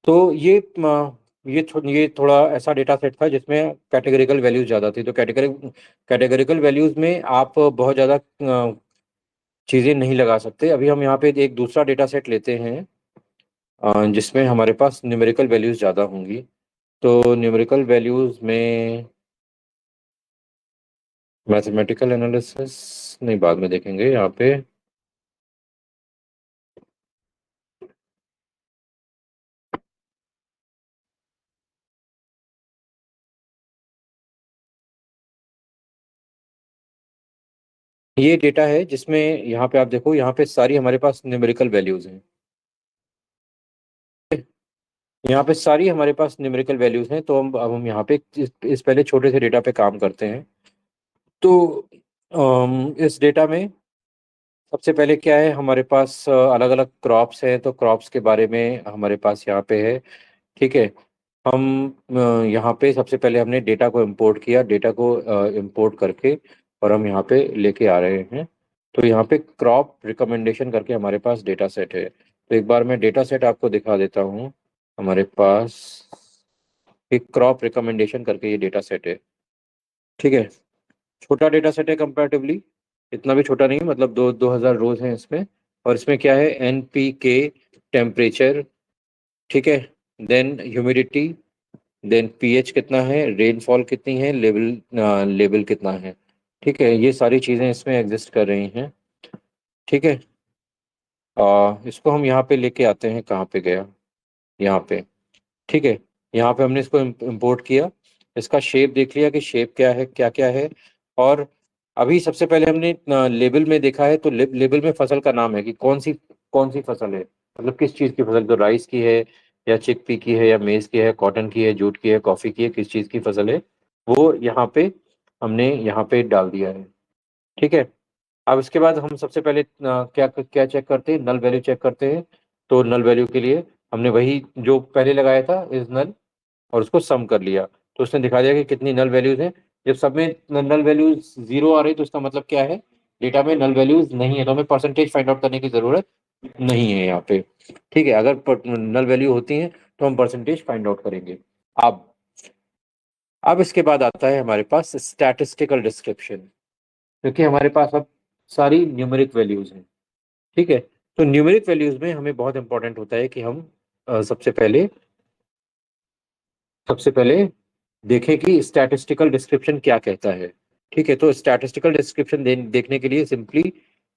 तो ये थोड़ा ऐसा डेटा सेट था जिसमें कैटेगरिकल वैल्यूज ज़्यादा थी। तो कैटेगरिकल वैल्यूज में आप बहुत ज़्यादा चीज़ें नहीं लगा सकते। अभी हम यहाँ पे एक दूसरा डेटा सेट लेते हैं जिसमें हमारे पास न्यूमेरिकल वैल्यूज ज़्यादा होंगी। तो न्यूमेरिकल वैल्यूज में मैथमेटिकल एनालिसिस नहीं, बाद में देखेंगे यहाँ पे। ये डेटा है जिसमें यहाँ पे आप देखो, यहाँ पे सारी हमारे पास न्यूमेरिकल वैल्यूज हैं। यहाँ पे सारी हमारे पास न्यूमेरिकल वैल्यूज हैं। तो हम अब हम यहाँ पे इस पहले छोटे से डेटा पे काम करते हैं। तो इस डेटा में सबसे पहले क्या है, हमारे पास अलग अलग क्रॉप्स हैं। तो क्रॉप्स के बारे में हमारे पास यहाँ पे है। ठीक है। हम यहाँ पे सबसे पहले हमने डेटा को इंपोर्ट किया, डेटा को इंपोर्ट करके और हम यहाँ पे लेके आ रहे हैं। तो यहाँ पे क्रॉप रिकमेंडेशन करके हमारे पास डेटा सेट है। तो एक बार मैं डेटा सेट आपको दिखा देता हूँ। हमारे पास एक क्रॉप रिकमेंडेशन करके ये डेटा सेट है। ठीक है। छोटा डेटा सेट है कंपैरेटिवली, इतना भी छोटा नहीं है, मतलब 2000 रोज हैं इसमें। और इसमें क्या है, एन पी के, टेम्परेचर, ठीक है, देन ह्यूमिडिटी, देन पीएच कितना है, रेनफॉल कितनी है, लेवल लेवल कितना है। ठीक है, ये सारी चीज़ें इसमें एग्जिस्ट कर रही हैं। ठीक है। इसको हम यहाँ पे लेके आते हैं, कहाँ पे गया, यहाँ पे। ठीक है। यहाँ पे हमने इसको इंपोर्ट किया। इसका शेप देख लिया कि शेप क्या है, क्या क्या है। और अभी सबसे पहले हमने लेबल में देखा है। तो लेबल में फसल का नाम है कि कौन सी फसल है, मतलब किस चीज़ की फसल, तो राइस की है या चिकपी की है या मेज की है, कॉटन की है, जूट की है, कॉफ़ी की है, किस चीज़ की फसल है, वो यहाँ पे हमने यहाँ पे डाल दिया है। ठीक है। अब इसके बाद हम सबसे पहले क्या क्या चेक करते हैं, नल वैल्यू चेक करते हैं। तो नल वैल्यू के लिए हमने वही जो पहले लगाया था, इज नल, और उसको सम कर लिया। तो उसने दिखा दिया कि कितनी नल वैल्यूज हैं। जब सब में नल वैल्यूज जीरो आ रही तो इसका मतलब क्या है, डेटा में नल वैल्यूज नहीं है। तो हमें परसेंटेज फाइंड आउट करने की जरूरत नहीं है यहाँ पे। ठीक है, अगर नल वैल्यू होती है तो हम परसेंटेज फाइंड आउट करेंगे। अब अब इसके बाद आता है हमारे पास स्टैटिस्टिकल डिस्क्रिप्शन, क्योंकि हमारे पास अब सारी न्यूमेरिक वैल्यूज हैं। ठीक है, तो न्यूमेरिक वैल्यूज में हमें बहुत इंपॉर्टेंट होता है कि हम सबसे पहले देखें कि स्टैटिस्टिकल डिस्क्रिप्शन क्या कहता है। ठीक है, तो स्टैटिस्टिकल डिस्क्रिप्शन देखने के लिए simply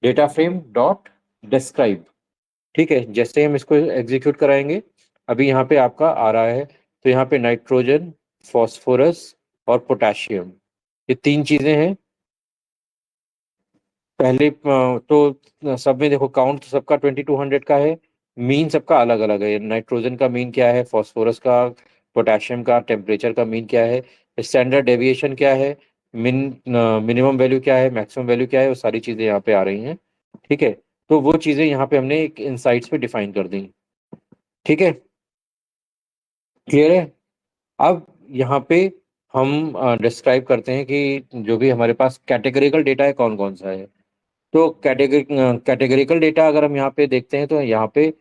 data frame dot describe. ठीक है, जैसे हम इसको एग्जीक्यूट कराएंगे, अभी यहाँ पे आपका आ रहा है, तो यहाँ पे नाइट्रोजन, फॉस्फोरस और पोटेशियम, ये तीन चीजें हैं। पहले तो सब में देखो काउंट तो सबका 2200 का है, मीन सबका अलग अलग है। नाइट्रोजन का मीन क्या है, फॉस्फोरस का, पोटेशियम का, टेम्परेचर का मीन क्या है, स्टैंडर्ड डेविएशन क्या है, मिन मिनिमम वैल्यू क्या है, मैक्सिमम वैल्यू क्या है, वो सारी चीज़ें यहाँ पे आ रही हैं। ठीक है, तो वो चीज़ें यहाँ पे हमने एक इनसाइट्स पे डिफाइन कर दी। ठीक है, क्लियर है। अब यहाँ पे हम डिस्क्राइब करते हैं कि जो भी हमारे पास कैटेगरिकल डेटा है कौन कौन सा है। तो कैटेगरिकल डेटा अगर हम यहाँ पे देखते हैं तो यहाँ पे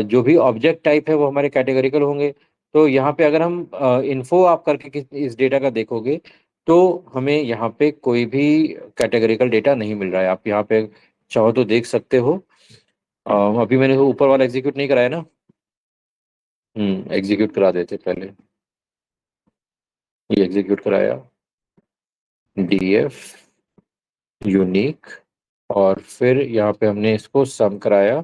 जो भी ऑब्जेक्ट टाइप है वो हमारे कैटेगरिकल होंगे। तो यहाँ पे अगर हम इन्फो आप करके इस डेटा का देखोगे तो हमें यहाँ पे कोई भी कैटेगरिकल डेटा नहीं मिल रहा है। आप यहाँ पे चाहो तो देख सकते हो। अभी मैंने वो ऊपर वाला एग्जीक्यूट नहीं कराया ना। एग्जीक्यूट करा देते पहले। ये एग्जीक्यूट कराया, डीएफ यूनिक, और फिर यहाँ पे हमने इसको सम कराया,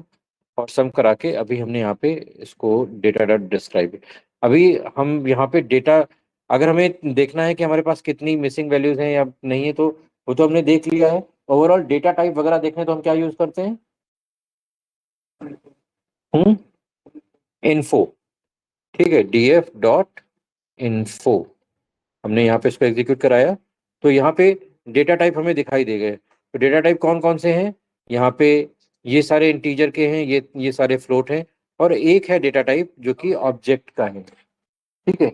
और सम करा के अभी हमने यहाँ पे इसको डेटा डॉट डिस्क्राइब। अभी हम यहाँ पे डेटा, अगर हमें देखना है कि हमारे पास कितनी मिसिंग वैल्यूज हैं या नहीं है, तो वो तो हमने देख लिया है। ओवरऑल डेटा टाइप वगैरह देखना है तो हम क्या यूज करते हैं, हम्म इन्फो। ठीक है, डीएफ डॉट इन्फो, हमने यहाँ पे इसको एग्जीक्यूट कराया। तो यहाँ पे डेटा टाइप हमें दिखाई दे गए। तो डेटा टाइप कौन कौन से हैं यहाँ पे, ये सारे इंटीजर के हैं, ये सारे फ्लोट हैं, और एक है डेटा टाइप जो कि ऑब्जेक्ट का है। ठीक है,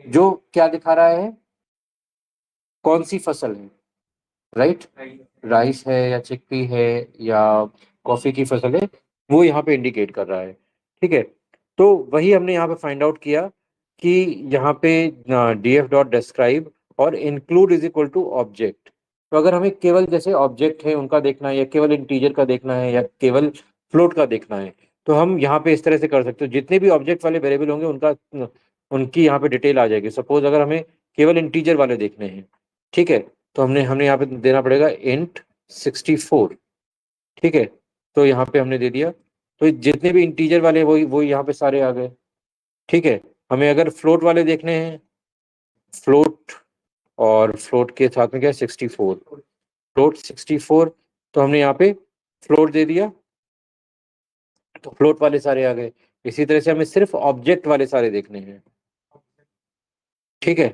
जो क्या दिखा रहा है, कौन सी फसल है, राइट, राइस है या चिकपी है या कॉफी की फसल है, वो यहाँ पे इंडिकेट कर रहा है। ठीक है, तो वही हमने यहाँ पे फाइंड आउट किया कि यहाँ पे डीएफ डॉट डिस्क्राइब और include is equal to object. तो अगर हमें केवल जैसे ऑब्जेक्ट है उनका देखना है, या केवल इंटीजर का देखना है, या केवल फ्लोट का देखना है, तो हम यहाँ पे इस तरह से कर सकते हो। जितने भी ऑब्जेक्ट वाले वेरिएबल होंगे उनका उनकी यहाँ पे डिटेल आ जाएगी। सपोज अगर हमें केवल इंटीजर वाले देखने हैं, ठीक है, तो हमने हमने यहाँ पे देना पड़ेगा इंट 64। ठीक है, तो यहाँ पे हमने दे दिया, तो जितने भी इंटीजर वाले वही वही यहाँ पे सारे आ गए। ठीक है, हमें अगर फ्लोट वाले देखने हैं, फ्लोट, और फ्लोट के साथ में क्या है, 64, फ्लोट 64, तो हमने यहाँ पे फ्लोट दे दिया, तो फ्लोट वाले सारे आ गए। इसी तरह से हमें सिर्फ ऑब्जेक्ट वाले सारे देखने हैं। ठीक है,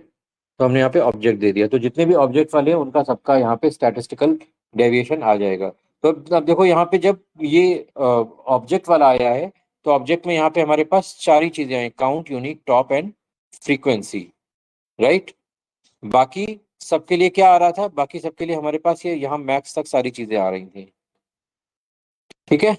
तो हमने यहाँ पे ऑब्जेक्ट दे दिया, तो जितने भी ऑब्जेक्ट वाले हैं उनका सबका यहाँ पे स्टैटिस्टिकल डेविएशन आ जाएगा। तो अब देखो यहाँ पे जब ये ऑब्जेक्ट वाला आया है, तो ऑब्जेक्ट में यहाँ पे हमारे पास चार ही चीजें हैं, count, unique, top and frequency, right. बाकी सबके लिए क्या आ रहा था, बाकी सबके लिए हमारे पास ये यहाँ मैक्स तक सारी चीजें आ रही थी। ठीक है,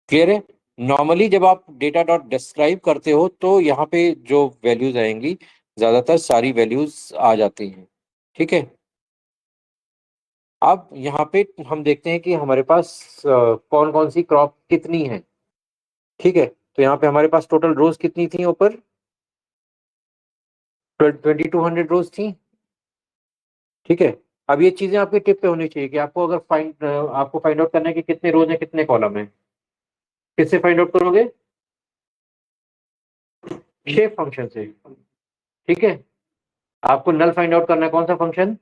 क्लियर है। नॉर्मली जब आप डेटा डॉट डिस्क्राइब करते हो तो यहाँ पे जो वैल्यूज आएंगी, ज्यादातर सारी वैल्यूज आ जाती हैं। ठीक है, अब यहाँ पे हम देखते हैं कि हमारे पास कौन कौन सी क्रॉप कितनी है। ठीक है, तो यहाँ पे हमारे पास टोटल रोज कितनी थी ऊपर, 2200 रोज थी। ठीक है, अब ये चीजें आपके टिप पे होनी चाहिए कि आपको फाइंड आउट करना है कि कितने रोज है कितने कॉलम है। किससे फाइंड आउट करोगे, शेप फंक्शन से। ठीक है, आपको नल फाइंड आउट करना है, कौन सा फंक्शन,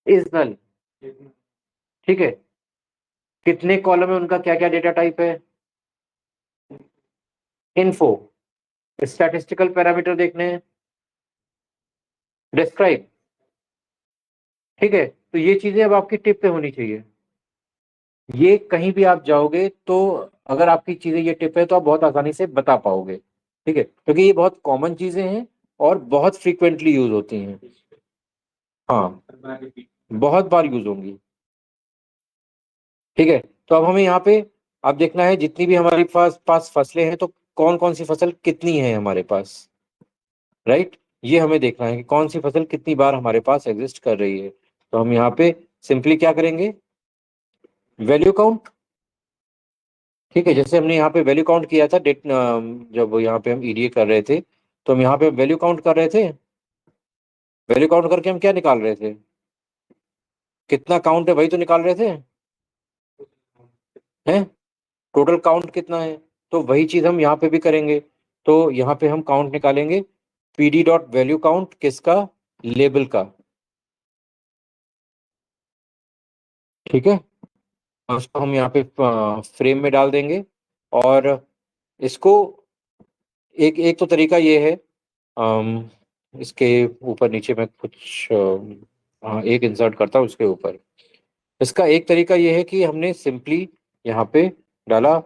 इज नल। ठीक है, कितने कॉलम है, उनका क्या क्या डेटा टाइप है, इन्फो। स्टैटिस्टिकल पैरामीटर देखने हैं, डिस्क्राइब। ठीक है, तो ये चीजें अब आपकी टिप पे होनी चाहिए। ये कहीं भी आप जाओगे तो अगर आपकी चीजें ये टिप है तो आप बहुत आसानी से बता पाओगे। ठीक है, क्योंकि ये बहुत कॉमन चीजें हैं और बहुत फ्रीक्वेंटली यूज होती हैं। हाँ, बहुत बार यूज होंगी। ठीक है, तो अब हमें यहाँ पे अब देखना है जितनी भी हमारे पास पास फसलें हैं, तो कौन कौन सी फसल कितनी है हमारे पास, राइट। ये हमें देखना है कि कौन सी फसल कितनी बार हमारे पास एग्जिस्ट कर रही है। तो हम यहाँ पे सिंपली क्या करेंगे, वैल्यू काउंट। ठीक है, जैसे हमने यहाँ पे वैल्यू काउंट किया था डेट, जब यहाँ पे हम ईडीए कर रहे थे, तो हम यहाँ पे वैल्यू काउंट कर रहे थे। वैल्यू काउंट करके हम क्या निकाल रहे थे, कितना काउंट है वही तो निकाल रहे थे, हैं, टोटल काउंट कितना है। तो वही चीज हम यहाँ पे भी करेंगे। तो यहाँ पे हम काउंट निकालेंगे, पीडी डॉट वैल्यू काउंट किसका, लेबल का। ठीक है, और उसको हम यहाँ पे फ्रेम में डाल देंगे। और इसको एक एक तो तरीका ये है, अम, इसके ऊपर नीचे मैं कुछ हाँ, एक इंसर्ट करता हूँ उसके ऊपर। इसका एक तरीका ये है कि हमने सिंपली यहाँ पे डाला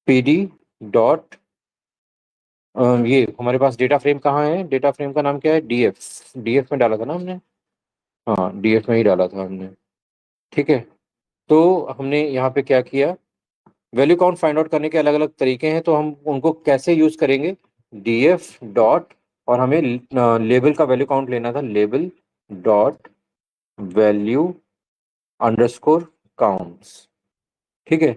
पीडी डॉट, ये हमारे पास डेटा फ्रेम कहाँ है, डेटा फ्रेम का नाम क्या है, डीएफ। डीएफ में डाला था ना हमने, हाँ डीएफ में ही डाला था हमने। ठीक है, तो हमने यहाँ पे क्या किया, वैल्यू काउंट फाइंड आउट करने के अलग अलग तरीके हैं, तो हम उनको कैसे यूज करेंगे, डीएफ डॉट, और हमें लेबल का वैल्यू काउंट लेना था, label dot value underscore counts. ठीक है,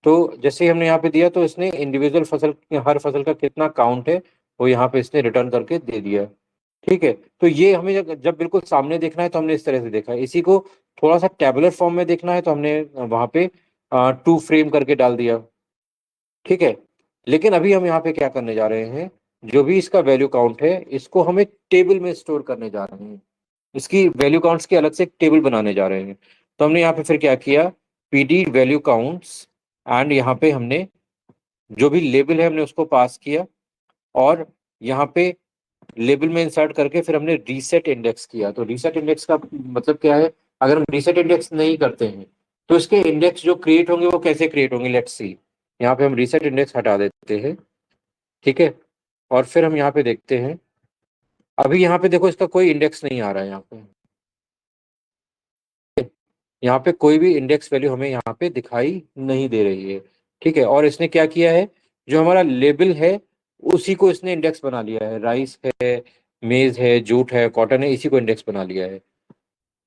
तो जैसे ही हमने यहाँ पे दिया, तो इसने इंडिविजुअल फसल, हर फसल का कितना काउंट है वो यहाँ पे इसने रिटर्न करके दे दिया। ठीक है, तो ये हमें जब बिल्कुल सामने देखना है तो हमने इस तरह से देखा है। इसी को थोड़ा सा टेबुलर फॉर्म में देखना है तो हमने वहां पे टू फ्रेम करके डाल दिया। ठीक है, लेकिन अभी हम यहाँ पे क्या करने जा रहे हैं, जो भी इसका वैल्यू काउंट है इसको हमें टेबल में स्टोर करने जा रहे हैं, इसकी वैल्यू काउंट्स के अलग से एक टेबल बनाने जा रहे हैं। तो हमने यहाँ पे फिर क्या किया, पीडी वैल्यू काउंट्स, एंड यहाँ पे हमने जो भी लेबल है हमने उसको पास किया, और यहाँ पे लेबल में इंसर्ट करके फिर हमने रीसेट इंडेक्स किया। तो रीसेट इंडेक्स का मतलब क्या है, अगर हम रीसेट इंडेक्स नहीं करते हैं तो इसके इंडेक्स जो क्रिएट होंगे वो कैसे क्रिएट होंगे, लेट्स सी। यहाँ पे हम रीसेट इंडेक्स हटा देते हैं। ठीक है, और फिर हम यहाँ पे देखते हैं, अभी यहाँ पे देखो इसका कोई इंडेक्स नहीं आ रहा है यहाँ पे, यहाँ पे कोई भी इंडेक्स वैल्यू हमें यहाँ पे दिखाई नहीं दे रही है। ठीक है, और इसने क्या किया है, जो हमारा लेबल है उसी को इसने इंडेक्स बना लिया है, राइस है, मेज है, जूट है, कॉटन है, इसी को इंडेक्स बना लिया है।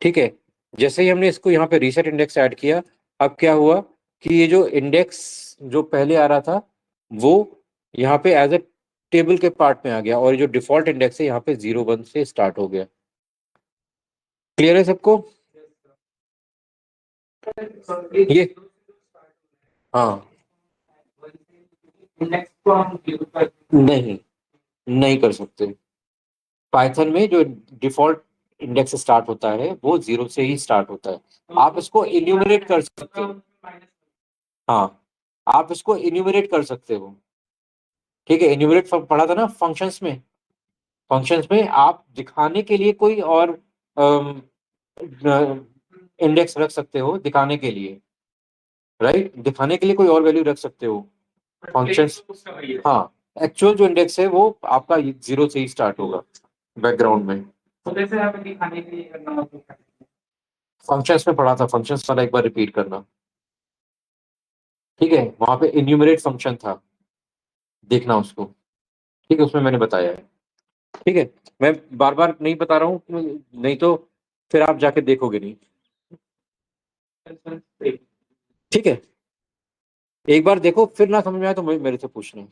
ठीक है, जैसे ही हमने इसको यहाँ पे रीसेट इंडेक्स ऐड किया, अब क्या हुआ कि ये जो इंडेक्स जो पहले आ रहा था वो यहाँ पे एज ए टेबल के पार्ट में आ गया, और ये जो डिफॉल्ट इंडेक्स है यहाँ पे 0 1 से स्टार्ट हो गया। क्लियर है सबको, ये, हाँ, नहीं, नहीं कर सकते। पाइथन में जो डिफॉल्ट इंडेक्स स्टार्ट होता है वो 0 से ही स्टार्ट होता है। आप इसको इन्यूमरेट कर सकते हो, हाँ, आप इसको इन्यूमरेट कर सकते हो। ठीक है, इन्यूमरेट पढ़ा था ना फंक्शंस में, फंक्शंस में आप दिखाने के लिए कोई और इंडेक्स रख सकते हो, दिखाने के लिए, राइट, दिखाने के लिए कोई और वैल्यू रख सकते हो फंक्शंस। हाँ, एक्चुअल जो इंडेक्स है वो आपका 0 से ही स्टार्ट होगा बैकग्राउंड में। फंक्शंस में पढ़ा था, फंक्शंस वाला एक बार रिपीट करना। ठीक है, वहां पे इन्यूमरेट फंक्शन था, देखना उसको। ठीक है, उसमें मैंने बताया है। ठीक है, मैं बार बार नहीं बता रहा हूँ, नहीं तो फिर आप जाके देखोगे नहीं। ठीक है, एक बार देखो, फिर ना समझ में आए तो मेरे से पूछना।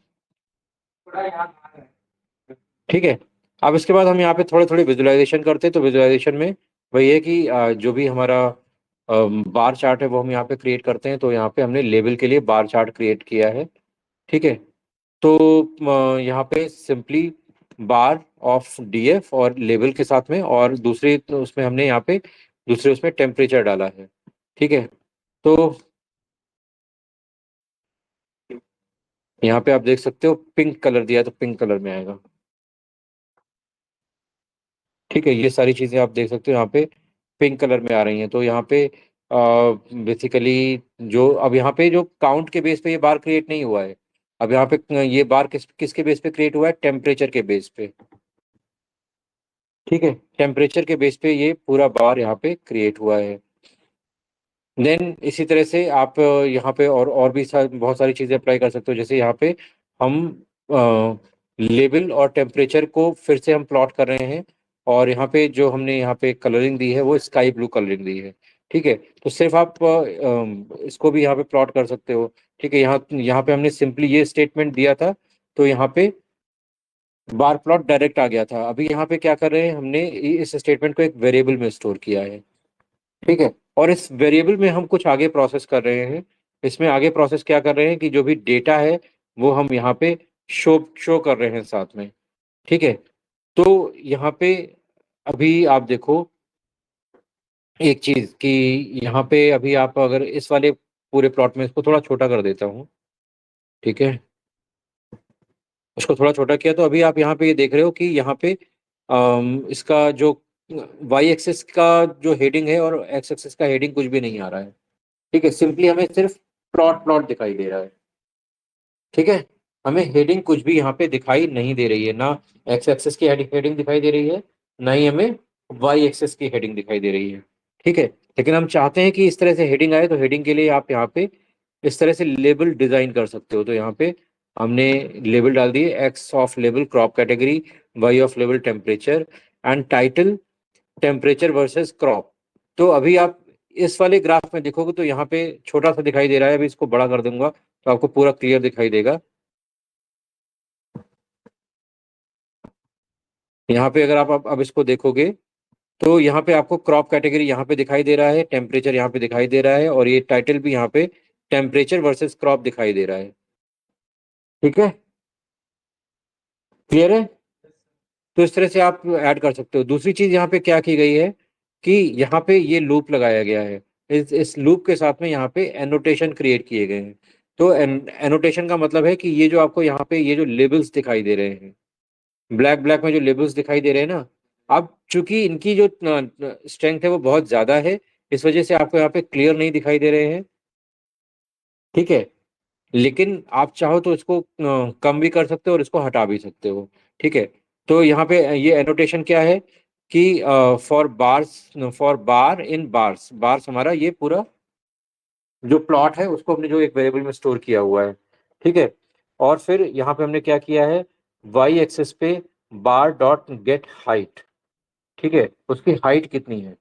ठीक है, अब इसके बाद हम यहाँ पे थोड़े थोड़े विजुअलाइजेशन करते हैं। तो विजुअलाइजेशन में वही है कि जो भी हमारा बार चार्ट है वो हम यहाँ पे क्रिएट करते हैं। तो यहाँ पे हमने लेबल के लिए बार चार्ट क्रिएट किया है। ठीक है, तो यहाँ पे सिंपली बार ऑफ डीएफ और लेबल के साथ में, और दूसरे तो उसमें हमने यहाँ पे दूसरे उसमें टेम्परेचर डाला है। ठीक है, तो यहाँ पे आप देख सकते हो पिंक कलर दिया है तो पिंक कलर में आएगा। ठीक है, ये सारी चीजें आप देख सकते हो यहाँ पे पिंक कलर में आ रही हैं। तो यहाँ पे बेसिकली जो अब यहाँ पे जो काउंट के बेस पे ये बार क्रिएट नहीं हुआ है। अब यहाँ पे ये बार किसके बेस पे क्रिएट हुआ है, टेम्परेचर के बेस पे। ठीक है, टेम्परेचर के बेस पे ये पूरा बार यहाँ पे क्रिएट हुआ है। देन इसी तरह से आप यहाँ पे और भी बहुत सारी चीज़ें अप्लाई कर सकते हो। जैसे यहाँ पे हम लेवल और टेम्परेचर को फिर से हम प्लॉट कर रहे हैं, और यहाँ पे जो हमने यहाँ पे कलरिंग दी है वो स्काई ब्लू कलरिंग दी है। ठीक है, तो सिर्फ आप इसको भी यहाँ पे प्लॉट कर सकते हो। ठीक है, यहाँ यहाँ पे हमने सिंपली ये स्टेटमेंट दिया था, तो यहाँ पे बार प्लॉट डायरेक्ट आ गया था। अभी यहाँ पे क्या कर रहे हैं, हमने इस स्टेटमेंट को एक वेरिएबल में स्टोर किया है। ठीक है, और इस वेरिएबल में हम कुछ आगे प्रोसेस कर रहे हैं। इसमें आगे प्रोसेस क्या कर रहे हैं कि जो भी डेटा है वो हम यहाँ पे शो शो कर रहे हैं साथ में। ठीक है, तो यहाँ पे अभी आप देखो एक चीज कि यहाँ पे अभी आप अगर इस वाले पूरे प्लॉट में इसको थोड़ा छोटा कर देता हूँ। ठीक है, उसको थोड़ा छोटा किया, तो अभी आप यहाँ पे ये देख रहे हो कि यहाँ पे इसका जो वाई एक्सिस का जो हेडिंग है और एक्स एक्सिस का हेडिंग कुछ भी नहीं आ रहा है। ठीक है, सिंपली हमें सिर्फ प्लॉट प्लॉट दिखाई दे रहा है। ठीक है, हमें हेडिंग कुछ भी यहाँ पे दिखाई नहीं दे रही है, ना एक्स एक्सेस की हेडिंग दिखाई दे रही है, ना ही हमें वाई एक्सेस की हेडिंग दिखाई दे रही है। ठीक है, लेकिन हम चाहते हैं कि इस तरह से हेडिंग आए, तो हेडिंग के लिए आप यहाँ पे इस तरह से लेबल डिजाइन कर सकते हो। तो यहाँ पे हमने लेबल डाल दिए, X of label crop category, Y of label temperature, and title temperature versus crop. तो अभी आप इस वाले ग्राफ में देखोगे तो यहाँ पे छोटा सा दिखाई दे रहा है, अभी इसको बड़ा कर दूंगा तो आपको पूरा क्लियर दिखाई देगा। यहाँ पे अगर आप अब इसको देखोगे तो यहाँ पे आपको क्रॉप कैटेगरी यहाँ पे दिखाई दे रहा है, टेम्परेचर यहाँ पे दिखाई दे रहा है, और ये टाइटल भी यहाँ पे टेम्परेचर वर्सेस क्रॉप दिखाई दे रहा है। ठीक है, क्लियर है? तो इस तरह से आप ऐड कर सकते हो। दूसरी चीज यहाँ पे क्या की गई है कि यहाँ पे ये लूप लगाया गया है। इस लूप के साथ में यहाँ पे एनोटेशन क्रिएट किए गए हैं। तो एनोटेशन का मतलब है कि ये जो आपको यहाँ पे ये जो लेबल्स दिखाई दे रहे हैं, ब्लैक ब्लैक में जो लेबल्स दिखाई दे रहे हैं ना, अब चूंकि इनकी जो स्ट्रेंथ है वो बहुत ज्यादा है, इस वजह से आपको यहाँ पे क्लियर नहीं दिखाई दे रहे हैं। ठीक है, लेकिन आप चाहो तो इसको कम भी कर सकते हो और इसको हटा भी सकते हो। ठीक है, तो यहाँ पे ये एनोटेशन क्या है कि for bars, for bar in bars, bars हमारा ये पूरा जो प्लॉट है उसको हमने जो एक वेरिएबल में स्टोर किया हुआ है। ठीक है, और फिर यहाँ पे हमने क्या किया है, वाई एक्सेस पे बार डॉट गेट हाइट। ठीक है, उसकी हाइट कितनी है,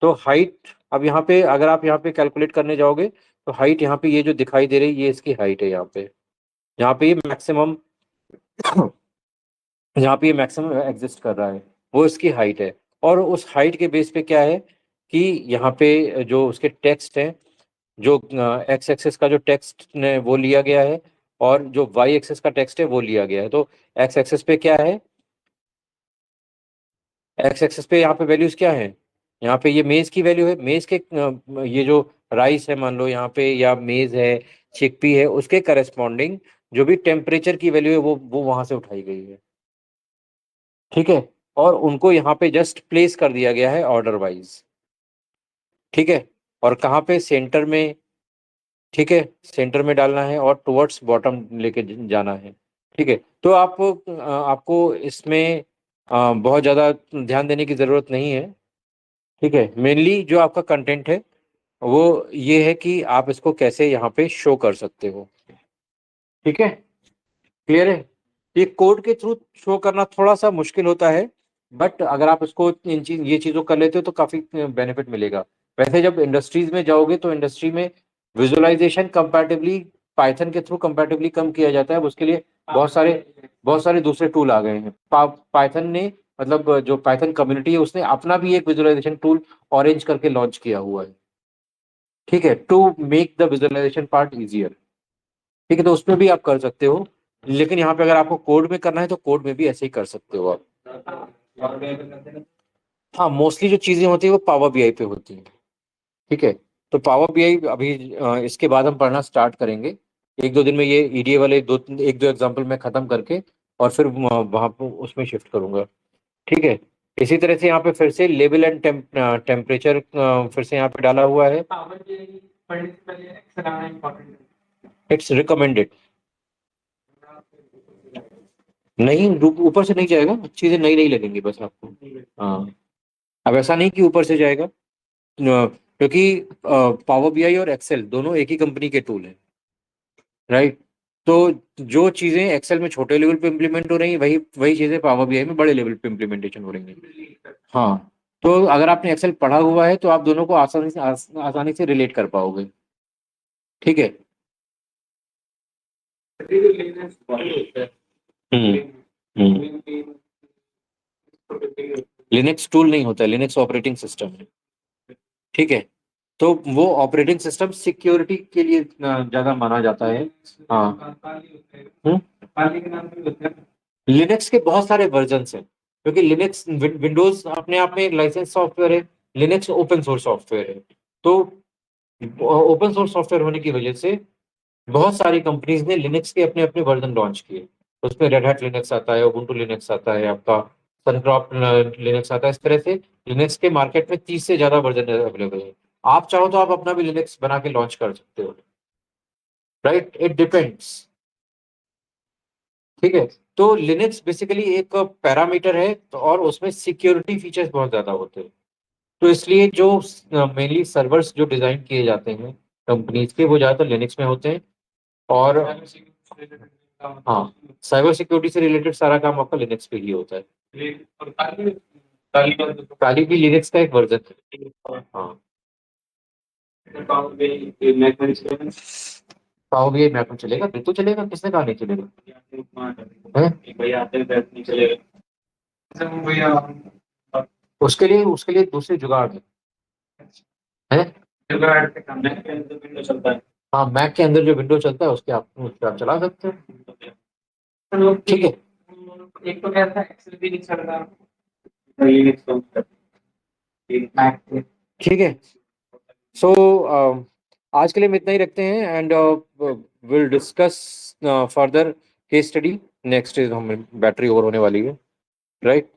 तो हाइट अब यहाँ पे अगर आप यहाँ पे कैलकुलेट करने जाओगे तो हाइट यहाँ पे ये जो दिखाई दे रही है ये इसकी हाइट है। यहाँ पे ये मैक्सिमम यहाँ पे ये मैक्सिमम एग्जिस्ट कर रहा है, वो इसकी हाइट है। और उस हाइट के बेस पे क्या है कि यहाँ पे जो उसके टेक्स्ट हैं, जो एक्स एक्सेस का जो टेक्स्ट ने वो लिया गया है, और जो वाई एक्सेस का टेक्स्ट है वो लिया गया है। तो एक्स एक्सेस पे क्या है, एक्स एक्सेस पे यहाँ पे वैल्यूज क्या है, यहाँ पे ये मेज की वैल्यू है। मेज के ये जो राइस है मान लो यहाँ पे, या मेज है, चिकपी है, उसके करस्पॉन्डिंग जो भी टेम्परेचर की वैल्यू है वो वहां से उठाई गई है। ठीक है, और उनको यहाँ पे जस्ट प्लेस कर दिया गया है ऑर्डर वाइज। ठीक है, और कहाँ पे, सेंटर में। ठीक है, सेंटर में डालना है और टुवर्ड्स बॉटम लेके जाना है। ठीक है, तो आपको इसमें बहुत ज़्यादा ध्यान देने की ज़रूरत नहीं है। ठीक है, मेनली जो आपका कंटेंट है वो ये है कि आप इसको कैसे यहाँ पे शो कर सकते हो। ठीक है, क्लियर है? ये कोड के थ्रू शो करना थोड़ा सा मुश्किल होता है, बट अगर आप इसको ये चीज़ों कर लेते हो तो काफ़ी बेनिफिट मिलेगा। वैसे जब इंडस्ट्रीज में जाओगे तो इंडस्ट्री में विजुअलाइजेशन कंपैटिबली पाइथन के थ्रू कंपैटिबली कम किया जाता है। अब उसके लिए बहुत सारे दूसरे टूल आ गए हैं। पाइथन ने, मतलब जो पाइथन कम्युनिटी है उसने अपना भी एक विजुअलाइजेशन टूल ऑरेंज करके लॉन्च किया हुआ है। ठीक है, to make the visualization part easier. ठीक है, तो उसमें भी आप कर सकते हो, लेकिन यहाँ पे अगर आपको कोड में करना है तो कोड में भी ऐसे ही कर सकते हो आप। हाँ, मोस्टली जो चीजें होती है वो पावर बीआई पे होती है। ठीक है, तो पावर बीआई अभी इसके बाद हम पढ़ना स्टार्ट करेंगे। एक दो दिन में ये ईडीए वाले एक दो एग्जांपल मैं खत्म करके और फिर वहां पर उसमें शिफ्ट करूंगा। ठीक है, इसी तरह से यहाँ पे फिर से लेवल एंड टेम्परेचर फिर से यहाँ पे डाला हुआ है। It's recommended. नहीं, ऊपर से नहीं जाएगा, चीजें नई नई लगेंगी बस आपको। हाँ, अब ऐसा नहीं कि ऊपर से जाएगा, क्योंकि पावर बीआई और एक्सेल दोनों एक ही कंपनी के टूल हैं, राइट? तो जो चीजें एक्सेल में छोटे लेवल पे इम्प्लीमेंट हो रही हैं, वही वही चीजें पावर बीआई में बड़े लेवल पे इम्प्लीमेंटेशन हो रही हैं। हाँ, तो अगर आपने एक्सेल पढ़ा हुआ है तो आप दोनों को आसानी से रिलेट कर पाओगे। ठीक है। हम्म। हम्म। लिनक्स टूल नहीं होता है, लिनक्स ऑपरेटिंग सिस्टम है। ठीक है। तो वो ऑपरेटिंग सिस्टम सिक्योरिटी के लिए ज्यादा माना जाता है। हाँ। हम्म। लिनक्स के बहुत सारे वर्जन्स हैं, क्योंकि लिनक्स विंडोज अपने आप में एक लाइसेंस सॉफ्टवेयर है, लिनक्स ओपन सोर्स सॉफ्टवेयर है। तो ओपन सोर्स सॉफ्टवेयर होने की वजह से बहुत सारी कंपनीज ने लिनक्स के अपने अपने वर्जन लॉन्च किए। उसमें रेड हैट लिनक्स आता है, उबुंटू लिनक्स आता है, आपका सनड्रॉप लिनक्स आता है। इस तरह से लिनक्स के मार्केट में 30 से ज्यादा वर्जन अवेलेबल है। आप चाहो तो आप अपना भी लिनक्स बना के लॉन्च कर सकते हो, राइट? It depends. ठीक है। तो लिनक्स बेसिकली एक पैरामीटर है, तो और उसमें सिक्योरिटी फीचर्स बहुत ज्यादा होते हैं। तो इसलिए जो मेनली सर्वर्स जो डिजाइन किए जाते हैं कंपनीज के, वो ज्यादातर लिनक्स में होते हैं। और हाँ, साइबर सिक्योरिटी से रिलेटेड सारा काम आपका लिनक्स पे ही होता है। काली भी लिनक्स का एक वर्जन है। हाँ। पाओ भी मैप में चलेगा, बिल्कुल चलेगा, किसने कहा नहीं चलेगा? है? उसके लिए दूसरे जुगाड़ है। हाँ, मैक के अंदर जो विंडो चलता है उस पे आप चला सकते हो। ठीक है। एक तो क्या था, एक्सेल भी नहीं चल रहा, ठीक है। सो आज के लिए हम इतना ही रखते हैं, and will discuss further case study next. हम बैटरी ओवर होने वाली है, राइट?